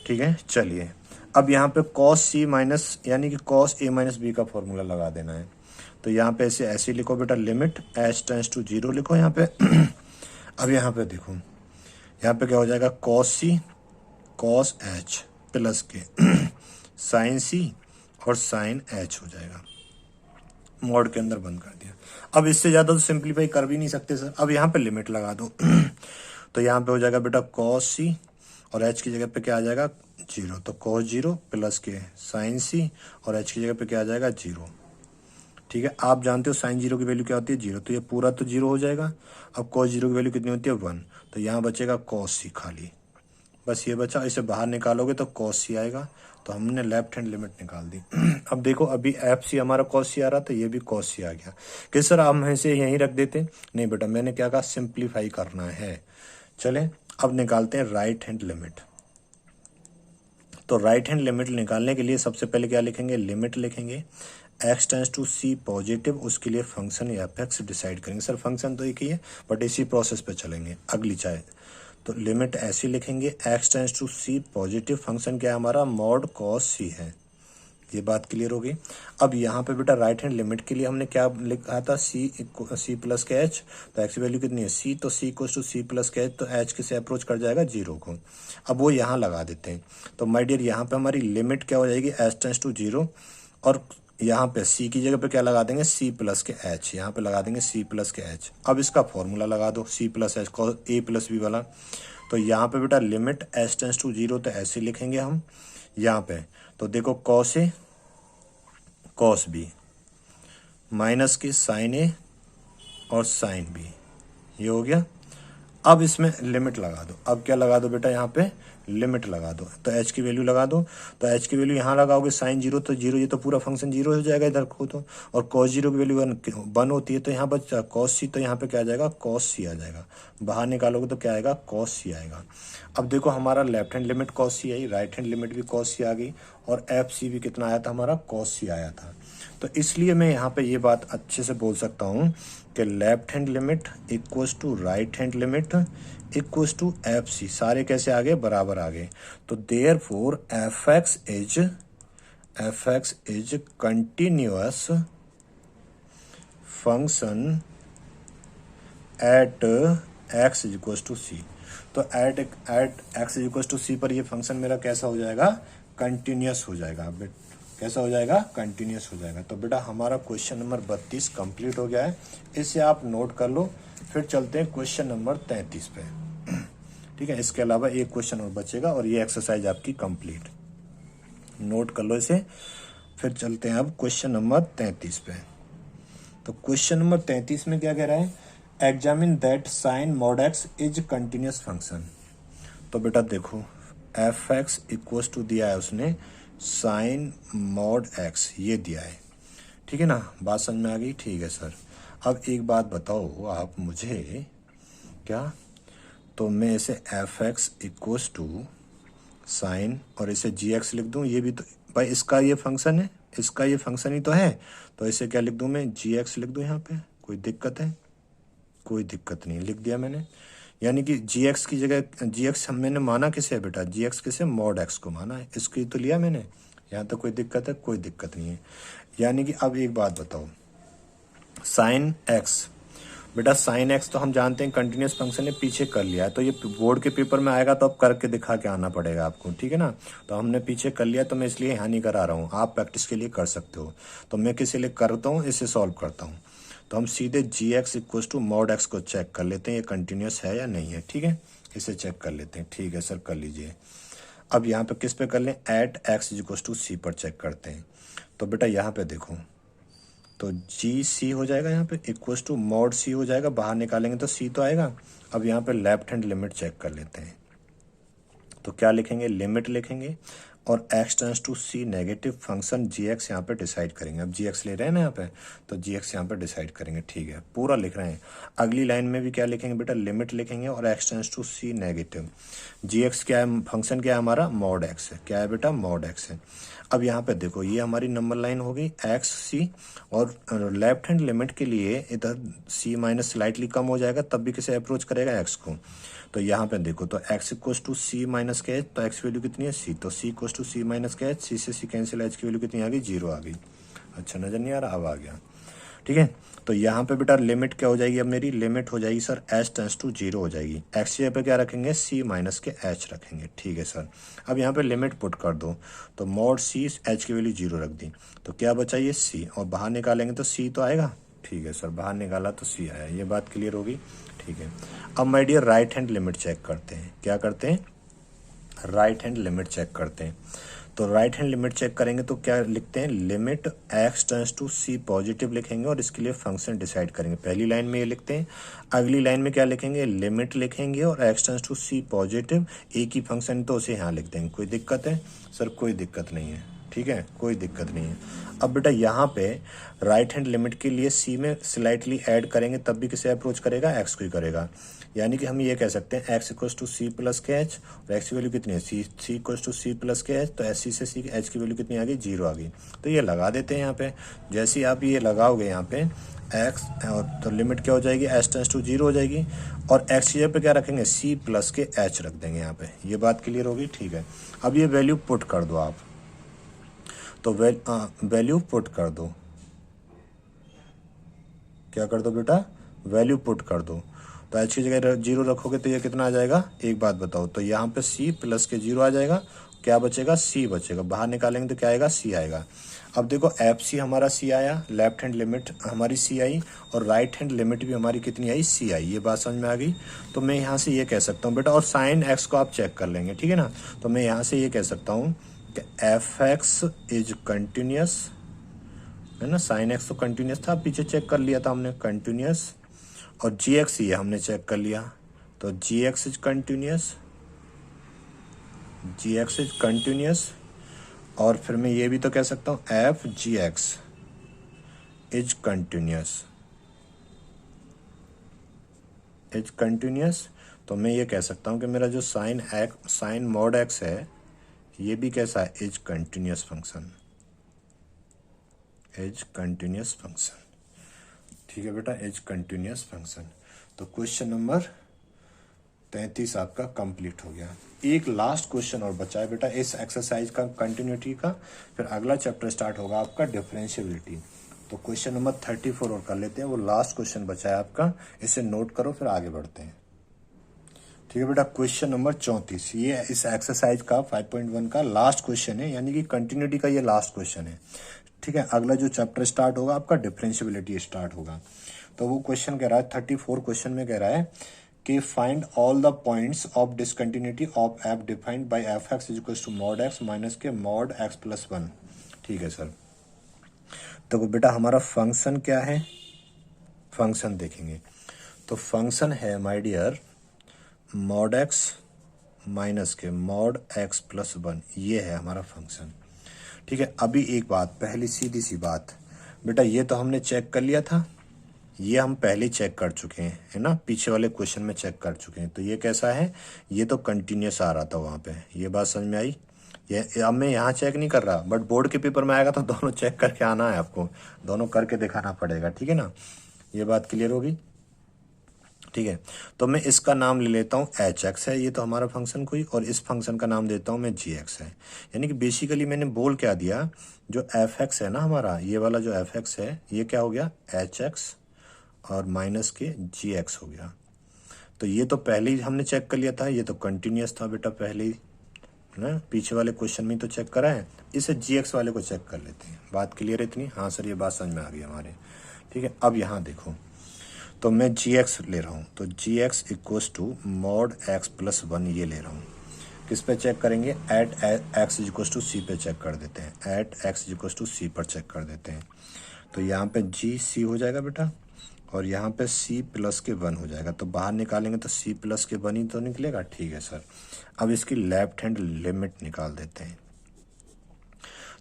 ठीक है। चलिए अब यहाँ पे कॉस सी माइनस यानी कि कॉस ए माइनस बी का फॉर्मूला लगा देना है, तो यहाँ पे ऐसे लिखो बेटा, लिमिट एच टेंस टू 0 लिखो यहाँ पे। अब यहाँ पे देखो, यहाँ पे क्या हो जाएगा, कॉस सी कॉस एच प्लस के साइन सी और साइन एच हो जाएगा, मॉड के अंदर बंद कर दिया। अब इससे ज़्यादा तो सिंप्लीफाई कर भी नहीं सकते सर, अब यहाँ पे लिमिट लगा दो तो यहाँ पे हो जाएगा बेटा कॉस सी और एच की जगह पे क्या आ जाएगा, 0, तो कॉस 0 प्लस के साइन सी और एच की जगह पे क्या आ जाएगा, 0, ठीक है। आप जानते हो साइन 0 की वैल्यू क्या होती है, 0, तो ये पूरा तो 0 हो जाएगा। अब कॉस 0 की वैल्यू कितनी होती है, 1, तो यहाँ बचेगा कॉस सी खाली, बस ये बचा। इसे बाहर निकालोगे तो कॉस सी आएगा, तो हमने लेफ्ट हैंड लिमिट निकाल दी। अब देखो अभी एफ सी हमारा कॉस सी आ रहा था, ये भी कॉस सी आ गया, कि सर हम इसे यहीं रख देते, नहीं बेटा मैंने क्या कहा, सिंप्लीफाई करना है। चले अब निकालते हैं राइट हैंड लिमिट। तो राइट हैंड लिमिट निकालने के लिए सबसे पहले क्या लिखेंगे, लिमिट लिखेंगे, x tends to c positive, उसके लिए फंक्शन या एफ एक्स डिसाइड करेंगे। सर फंक्शन तो एक ही है बट इसी प्रोसेस पे चलेंगे अगली चाहे, तो लिमिट ऐसी लिखेंगे, x tends to c positive, function क्या है हमारा, मॉड कॉस सी है। ये बात क्लियर होगी। अब यहाँ पे बेटा राइट हैंड लिमिट के लिए हमने क्या लिखा था, सी प्लस के एच, तो एक्स की वैल्यू कितनी है, सी, तो सी इक्वल्स टू सी प्लस के एच, तो एच किसे अप्रोच कर जाएगा, 0 को। अब वो यहाँ लगा देते हैं, तो माय डियर यहाँ पे हमारी लिमिट क्या हो जाएगी, एच टेंस टू 0, और यहाँ पे सी की जगह पे क्या लगा देंगे, सी प्लस के एच, यहाँ पे लगा देंगे सी प्लस के एच। अब इसका फॉर्मूला लगा दो, c plus h a plus b वाला, तो यहाँ पे बेटा लिमिट एच टेंस टू 0, तो ऐसे लिखेंगे हम यहाँ पे, तो देखो cos A cos B minus के साइन ए और साइन बी, ये हो गया। अब इसमें लिमिट लगा दो, अब क्या लगा दो बेटा, यहाँ पे लिमिट लगा दो, तो एच की वैल्यू लगा दो, तो एच की वैल्यू यहाँ लगाओगे, साइन 0 तो 0, ये तो पूरा फंक्शन 0 हो जाएगा इधर को, तो और कॉस 0 की वैल्यू 1 होती है, तो यहाँ बचा कॉस सी, तो यहाँ पे क्या आ जाएगा, कॉस सी आ जाएगा, बाहर निकालोगे तो क्या आएगा, कॉस सी आएगा। अब देखो हमारा लेफ्ट हैंड लिमिट कॉस सी आई, राइट हैंड लिमिट भी कॉस सी आ गई, और एफ सी भी कितना आया था हमारा, कॉस सी आया था। तो इसलिए मैं यहाँ पे ये बात अच्छे से बोल सकता हूँ कि left hand limit equals to right hand limit equals to F C, सारे कैसे आ गए, बराबर आ गए। तो therefore F x is continuous function at x is equal to C. तो at x is equal to C पर ये फंक्शन मेरा कैसा हो जाएगा, कंटिन्यूस हो जाएगा। कैसा हो जाएगा, कंटिन्यूस हो जाएगा। तो बेटा हमारा क्वेश्चन नंबर 32 कंप्लीट हो गया है, इसे आप नोट कर लो। फिर चलते हैं क्वेश्चन नंबर 33 पे। ठीक है, इसके अलावा एक क्वेश्चन और बचेगा और ये एक्सरसाइज आपकी कंप्लीट, नोट कर लो इसे। फिर चलते हैं अब क्वेश्चन नंबर 33 पे। तो क्वेश्चन नंबर 33 में क्या कह रहा है, examine that sine mod x is continuous function. तो बेटा देखो, एफ एक्स इक्वल्स टू दिया है उसने साइन मॉड एक्स, ये दिया है। ठीक है ना, बात समझ में आ गई। ठीक है सर, अब एक बात बताओ आप मुझे, क्या, तो मैं इसे f x equals to sine और इसे जी एक्स लिख दूं, ये भी तो भाई इसका ये फंक्शन है, इसका ये फंक्शन ही तो है, तो इसे क्या लिख दूं मैं, जी एक्स लिख दूं। यहाँ पे कोई दिक्कत है, कोई दिक्कत नहीं, लिख दिया मैंने। यानी कि जी एक्स की जगह जी एक्स मैंने माना किसे है बेटा, जी एक्स किसे, मॉड एक्स को माना है, इसकी तो लिया मैंने। यहाँ तो कोई दिक्कत है, कोई दिक्कत नहीं है। यानी कि अब एक बात बताओ, साइन एक्स, बेटा साइन एक्स तो हम जानते हैं कंटिन्यूस फंक्शन है, पीछे कर लिया है, तो ये बोर्ड के पेपर में आएगा तो अब करके दिखा के आना पड़ेगा आपको। ठीक है ना, तो हमने पीछे कर लिया, तो मैं इसलिए यहाँ नहीं करा रहा हूँ, आप प्रैक्टिस के लिए कर सकते हो। तो मैं किसी लिए करता हूँ, इसे सॉल्व करता हूँ। तो हम सीधे G X equal to mod X को चेक कर लेते हैं, ये कंटिन्यूस है या नहीं है। ठीक है, इसे चेक कर लेते हैं। ठीक है सर, कर लीजिए। अब यहाँ पे किस पे कर लें, eight x equal to C पर चेक करते हैं। तो बेटा यहाँ पे देखो, तो जी सी हो जाएगा, यहाँ पे इक्वल टू मॉड सी हो जाएगा, बाहर निकालेंगे तो सी तो आएगा। अब यहाँ पे लेफ्ट हैंड लिमिट चेक कर लेते हैं। तो क्या लिखेंगे, लिमिट लिखेंगे और x tends to c negative function g x यहाँ पे डिसाइड करेंगे। अब जी एक्स ले रहे हैं ना यहाँ पे, तो जी एक्स यहाँ पे डिसाइड करेंगे। ठीक है, पूरा लिख रहे हैं। अगली लाइन में भी क्या लिखेंगे बेटा, लिमिट लिखेंगे और x tends to c negative. G x क्या है, फंक्शन क्या है हमारा, मॉड एक्स है। क्या है बेटा, मॉड एक्स है। अब यहाँ पे देखो, ये हमारी नंबर लाइन हो गई एक्स सी, और लेफ्ट हैंड लिमिट के लिए इधर सी माइनस स्लाइटली कम हो जाएगा, तब भी किसे अप्रोच करेगा, एक्स को। तो यहाँ पे देखो, तो x equal to c minus के एच, तो x वैल्यू कितनी है, c, तो c equal to c minus के एच, सी से सी कैंसिल, h की वैल्यू कितनी आ गई, 0 आ गई। अच्छा नजर नहीं आ रहा, अब आ गया। ठीक है, तो यहाँ पे बेटा लिमिट क्या हो जाएगी, अब मेरी लिमिट हो जाएगी सर h टेंस टू 0 हो जाएगी। x की जगह पे क्या रखेंगे, c माइनस के h रखेंगे। ठीक है सर, अब यहाँ पे लिमिट पुट कर दो, तो मॉड c, h की वैल्यू 0 रख दी, तो क्या बचा ये c, और बाहर निकालेंगे तो c तो आएगा। ठीक है सर, बाहर निकाला तो c आया, ये बात क्लियर होगी। ठीक है, अब my dear right hand limit check करते हैं। क्या करते हैं, राइट हैंड लिमिट चेक करते हैं। तो राइट हैंड लिमिट चेक करेंगे तो क्या लिखते हैं, limit x tends to c positive लिखेंगे और इसके लिए फंक्शन डिसाइड करेंगे। पहली लाइन में ये लिखते हैं, अगली लाइन में क्या लिखेंगे, लिमिट लिखेंगे और x tends to c positive, एक ही फंक्शन तो उसे यहाँ लिख देंगे। कोई दिक्कत है सर, कोई दिक्कत नहीं है। ठीक है, कोई दिक्कत नहीं है। अब बेटा यहाँ पे राइट हैंड लिमिट के लिए सी में स्लाइटली ऐड करेंगे, तब भी किसे अप्रोच करेगा, एक्स को ही करेगा। यानी कि हम ये कह सकते हैं x equals to c plus के एच, और एक्स की वैल्यू कितनी है, c equals to c plus के एच, तो एस सी से सी एच की वैल्यू कितनी आ गई, 0 आ गई। तो ये लगा देते हैं यहाँ पे। जैसे ही आप ये लगाओगे यहाँ पे एक्स, और तो लिमिट क्या हो जाएगी, एच टेंस टू 0 हो जाएगी, और एक्स की जगह पे क्या रखेंगे, सी प्लस के एच रख देंगे यहाँ पे। ये बात क्लियर होगी। ठीक है, अब ये वैल्यू पुट कर दो आप, तो वैल्यू पुट कर दो। क्या कर दो बेटा, वैल्यू पुट कर दो। तो एच की जगह 0 रखोगे तो ये कितना आ जाएगा, एक बात बताओ, तो यहाँ पे c प्लस के 0 आ जाएगा, क्या बचेगा, c बचेगा, बाहर निकालेंगे तो क्या आएगा, c आएगा। अब देखो एफ सी हमारा c आया, लेफ्ट हैंड लिमिट हमारी c आई, और राइट हैंड लिमिट भी हमारी कितनी आई, c आई। ये बात समझ में आ गई। तो मैं यहाँ से ये कह सकता हूँ बेटा, और साइन एक्स को आप चेक कर लेंगे। ठीक है ना, तो मैं यहाँ से ये कह सकता हूँ कि एफ एक्स इज कंटिन्यूस, है ना, साइन एक्स तो कंटिन्यूस था, पीछे चेक कर लिया था हमने, कंटिन्यूस, और जी एक्स ये हमने चेक कर लिया, तो G X is continuous, G X is continuous. और फिर मैं ये भी तो कह सकता हूँ F G X is continuous, is continuous. तो मैं ये कह सकता हूँ कि मेरा जो साइन मॉड एक्स है, ये भी कैसा है, is continuous function, is continuous function. ठीक है बेटा, एज कंटिन्यूस फंक्शन। तो क्वेश्चन नंबर 33 आपका कंप्लीट हो गया। एक लास्ट क्वेश्चन और बचा है बेटा इस एक्सरसाइज का, कंटिन्यूटी का। फिर अगला चैप्टर स्टार्ट होगा आपका डिफरेंशियबिलिटी। तो क्वेश्चन नंबर 34 और कर लेते हैं, वो लास्ट क्वेश्चन बचा है आपका, इसे नोट करो फिर आगे बढ़ते हैं। ठीक है बेटा, क्वेश्चन नंबर 34 ये इस एक्सरसाइज का 5.1 का लास्ट क्वेश्चन है, यानी कि कंटिन्यूटी का ये लास्ट क्वेश्चन है। ठीक है, अगला जो चैप्टर स्टार्ट होगा आपका डिफरेंशियबिलिटी स्टार्ट होगा। तो वो क्वेश्चन कह रहा है 34 क्वेश्चन में कह रहा है कि find all the points of discontinuity of f defined by F x is equal to mod x minus के मॉड एक्स प्लस 1। ठीक है सर, तो बेटा हमारा फंक्शन क्या है, फंक्शन देखेंगे। तो फंक्शन है my dear mod x minus के मॉड एक्स प्लस 1, ये है हमारा फंक्शन। ठीक है, अभी एक बात, पहली सीधी सी बात बेटा, ये तो हमने चेक कर लिया था, ये हम पहले चेक कर चुके हैं, है ना, पीछे वाले क्वेश्चन में चेक कर चुके हैं। तो ये कैसा है, ये तो कंटिन्यूस आ रहा था वहाँ पे, ये बात समझ में आई। ये अब मैं यहाँ चेक नहीं कर रहा, बट बोर्ड के पेपर में आएगा तो दोनों चेक करके आना है आपको, दोनों करके दिखाना पड़ेगा। ठीक है ना, ये बात क्लियर होगी। ठीक है, तो मैं इसका नाम ले लेता हूँ एच एक्स है, ये तो हमारा फंक्शन कोई, और इस फंक्शन का नाम देता हूँ मैं जी एक्स है। यानी कि बेसिकली मैंने बोल क्या दिया, जो एफ एक्स है ना हमारा, ये वाला जो एफ एक्स है, ये क्या हो गया एच एक्स और माइनस के जी एक्स हो गया। तो ये तो पहले ही हमने चेक कर लिया था, ये तो कंटिन्यूस था बेटा पहले ही, है ना, पीछे वाले क्वेश्चन में तो चेक करा है। इसे जी एक्स वाले को चेक कर लेते हैं। बात क्लियर है इतनी? हाँ सर, ये बात समझ में आ गई हमारे। ठीक है, अब यहाँ देखो, तो मैं जी एक्स ले रहा हूँ, तो G X equals to mod x plus 1 ये ले रहा हूँ। किस पे चेक करेंगे, at X equals to C पे चेक कर देते हैं, at X equals to C पर चेक कर देते हैं। तो यहाँ पे जी सी हो जाएगा बेटा, और यहाँ पे c प्लस के 1 हो जाएगा। तो बाहर निकालेंगे तो c प्लस के 1 ही तो निकलेगा। ठीक है सर, अब इसकी लेफ्ट हैंड लिमिट निकाल देते हैं।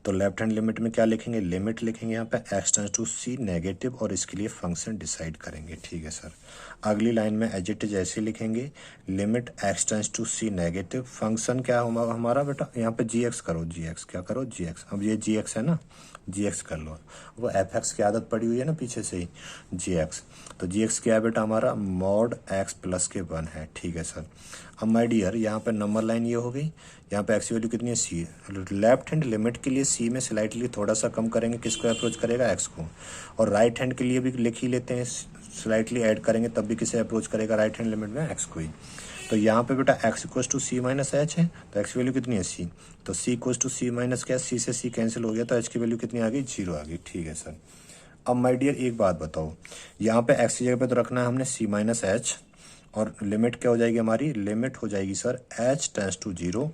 तो लेफ्ट हैंड लिमिट में क्या लिखेंगे, लिमिट लिखेंगे यहाँ पे x tends to c negative, और इसके लिए फंक्शन डिसाइड करेंगे। ठीक है सर, अगली लाइन में एज इट इज ऐसे लिखेंगे, limit x tends to c negative, function क्या होगा हमारा बेटा, यहाँ पे gx करो, gx क्या करो, gx। अब ये gx है ना, gx कर लो, वो fx की आदत पड़ी हुई है ना पीछे से ही, gx। तो gx क्या है बेटा हमारा, मॉड x प्लस के 1 है। ठीक है सर, अब माय डियर यहाँ पे नंबर लाइन ये हो गई, यहाँ पे x की वैल्यू कितनी है, c। लेफ्ट हैंड लिमिट के लिए c में स्लाइटली थोड़ा सा कम करेंगे, किसको अप्रोच करेगा, x को। और राइट हैंड के लिए भी लिख ही लेते हैं, स्लाइटली ऐड करेंगे तब भी किसे अप्रोच करेगा, राइट हैंड लिमिट में x को ही। तो यहाँ पे बेटा x equals to c minus h है, तो x की वैल्यू कितनी है, c। तो c equals to c minus क्या, c से c कैंसिल हो गया, तो h की वैल्यू कितनी आ गई, 0 आ गई। ठीक है सर, अब माय डियर एक बात बताओ, यहाँ पे x की जगह पे तो रखना है हमने c माइनस एच, और लिमिट क्या हो जाएगी हमारी, लिमिट हो जाएगी सर h टेंड्स टू 0,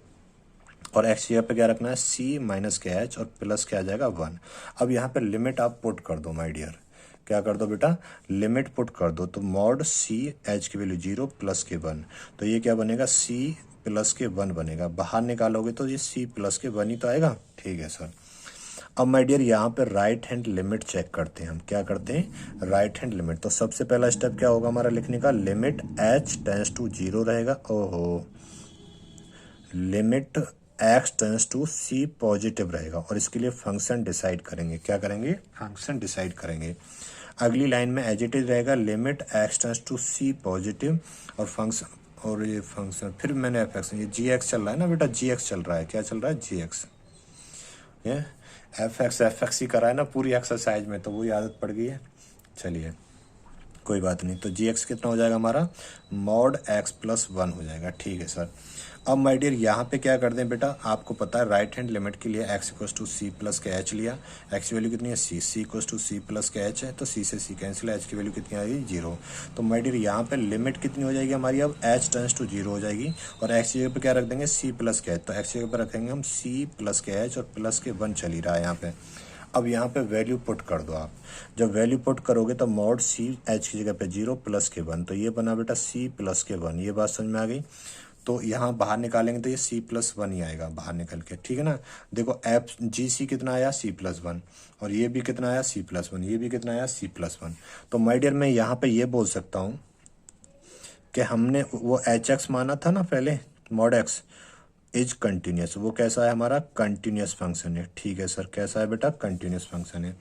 और x की जगह पे क्या रखना है, c माइनस के h, और प्लस क्या आ जाएगा 1। अब यहाँ पे लिमिट आप पुट कर दो माय डियर, क्या कर दो बेटा, लिमिट पुट कर दो। तो मॉड c h की वैल्यू 0 प्लस के 1, तो ये क्या बनेगा, c प्लस के 1 बनेगा। बाहर निकालोगे तो ये c प्लस के 1 ही तो आएगा। ठीक है सर, अब माय डियर यहाँ पे राइट हैंड लिमिट चेक करते हैं हम, क्या करते हैं, राइट हैंड लिमिट। तो सबसे पहला स्टेप क्या होगा हमारा लिखने का, लिमिट h टेंड्स टू 0 रहेगा, ओहो, limit x tends to c positive रहेगा, और इसके लिए फंक्शन डिसाइड करेंगे। क्या करेंगे, फंक्शन डिसाइड करेंगे। अगली लाइन में एज इट इज रहेगा, limit x tends to c positive, और फंक्शन, और ये फंक्शन फिर मैंने एफ एक्स, ये जी एक्स चल रहा है ना बेटा, जी एक्स चल रहा है, क्या चल रहा है, जी एक्स। ये एफ एक्स ही करा है ना पूरी एक्सरसाइज में, तो वही आदत पड़ गई है। चलिए कोई बात नहीं, तो जी एक्स कितना हो जाएगा हमारा, मॉड एक्स प्लस 1 हो जाएगा। ठीक है सर, अब माय डियर यहाँ पे क्या कर दें बेटा, आपको पता है राइट हैंड लिमिट के लिए x equals to c plus के एच लिया, x की वैल्यू कितनी है, c equals to c plus के एच है, तो c से c कैंसिल है, h की वैल्यू कितनी आएगी, 0। तो माय डियर यहाँ पे लिमिट कितनी हो जाएगी हमारी, अब h टेंड्स टू 0 हो जाएगी, और x की जगह पे क्या रख देंगे, c प्लस के एच। तो x की जगह पे रखेंगे हम c प्लस के एच, और प्लस के 1 चल ही रहा है यहाँ पे। अब यहाँ पे वैल्यू पुट कर दो आप, जब वैल्यू पुट करोगे तो मॉड c h की जगह पे 0 प्लस के 1, तो ये बना बेटा c प्लस के 1, ये बात समझ में आ गई। तो यहाँ बाहर निकालेंगे तो ये c प्लस 1 ही आएगा बाहर निकल के। ठीक है ना, देखो एफ जी सी कितना आया, c प्लस 1, और ये भी कितना आया, c प्लस 1, ये भी कितना आया, c प्लस 1। तो माय डियर मैं यहाँ पे ये बोल सकता हूँ कि हमने वो एच एक्स माना था ना पहले, मॉड एक्स इज कंटिन्यूस, वो कैसा है हमारा, कंटिन्यूस फंक्शन है। ठीक है सर, कैसा है बेटा, कंटिन्यूस फंक्शन है।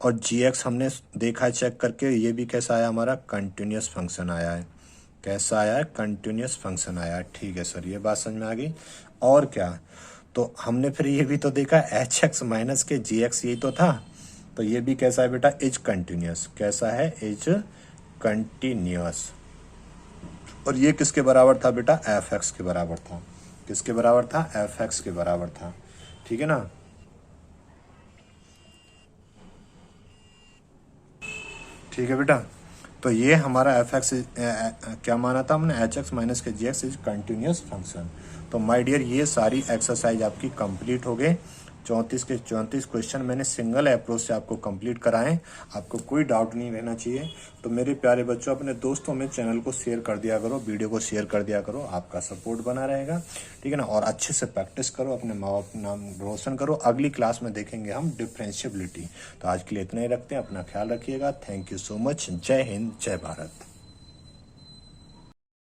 और जी एक्स हमने देखा है चेक करके, ये भी कैसा आया हमारा, कंटिन्यूस फंक्शन आया है। कैसा आया है, कंटिन्यूस फंक्शन आया है। ठीक है सर, ये बात समझ में आ गई। और क्या, तो हमने फिर ये भी तो देखा एच एक्स माइनस के जी एक्स, यही तो था, तो ये भी कैसा है बेटा, इज कंटिन्यूस। कैसा है, इज कंटिन्यूस। और ये किसके बराबर था बेटा, एफ एक्स के बराबर था। किसके बराबर था, एफ एक्स के बराबर था। ठीक है ना। ठीक है बेटा, तो ये हमारा एफ एक्स क्या माना था हमने, एच एक्स माइनस के जी एक्स इज कंटिन्यूस फंक्शन। तो माय डियर ये सारी एक्सरसाइज आपकी कंप्लीट हो गई। 34 के 34 क्वेश्चन मैंने सिंगल अप्रोच से आपको कंप्लीट कराएं। आपको कोई डाउट नहीं रहना चाहिए। तो मेरे प्यारे बच्चों, अपने दोस्तों में चैनल को शेयर कर दिया करो, वीडियो को शेयर कर दिया करो, आपका सपोर्ट बना रहेगा। ठीक है ना। और अच्छे से प्रैक्टिस करो, अपने माँ बाप का नाम रोशन करो। अगली क्लास में देखेंगे हम डिफरेंशिएबिलिटी। तो आज के लिए इतना ही रखते हैं, अपना ख्याल रखिएगा। Thank you so much. जय हिंद, जय भारत।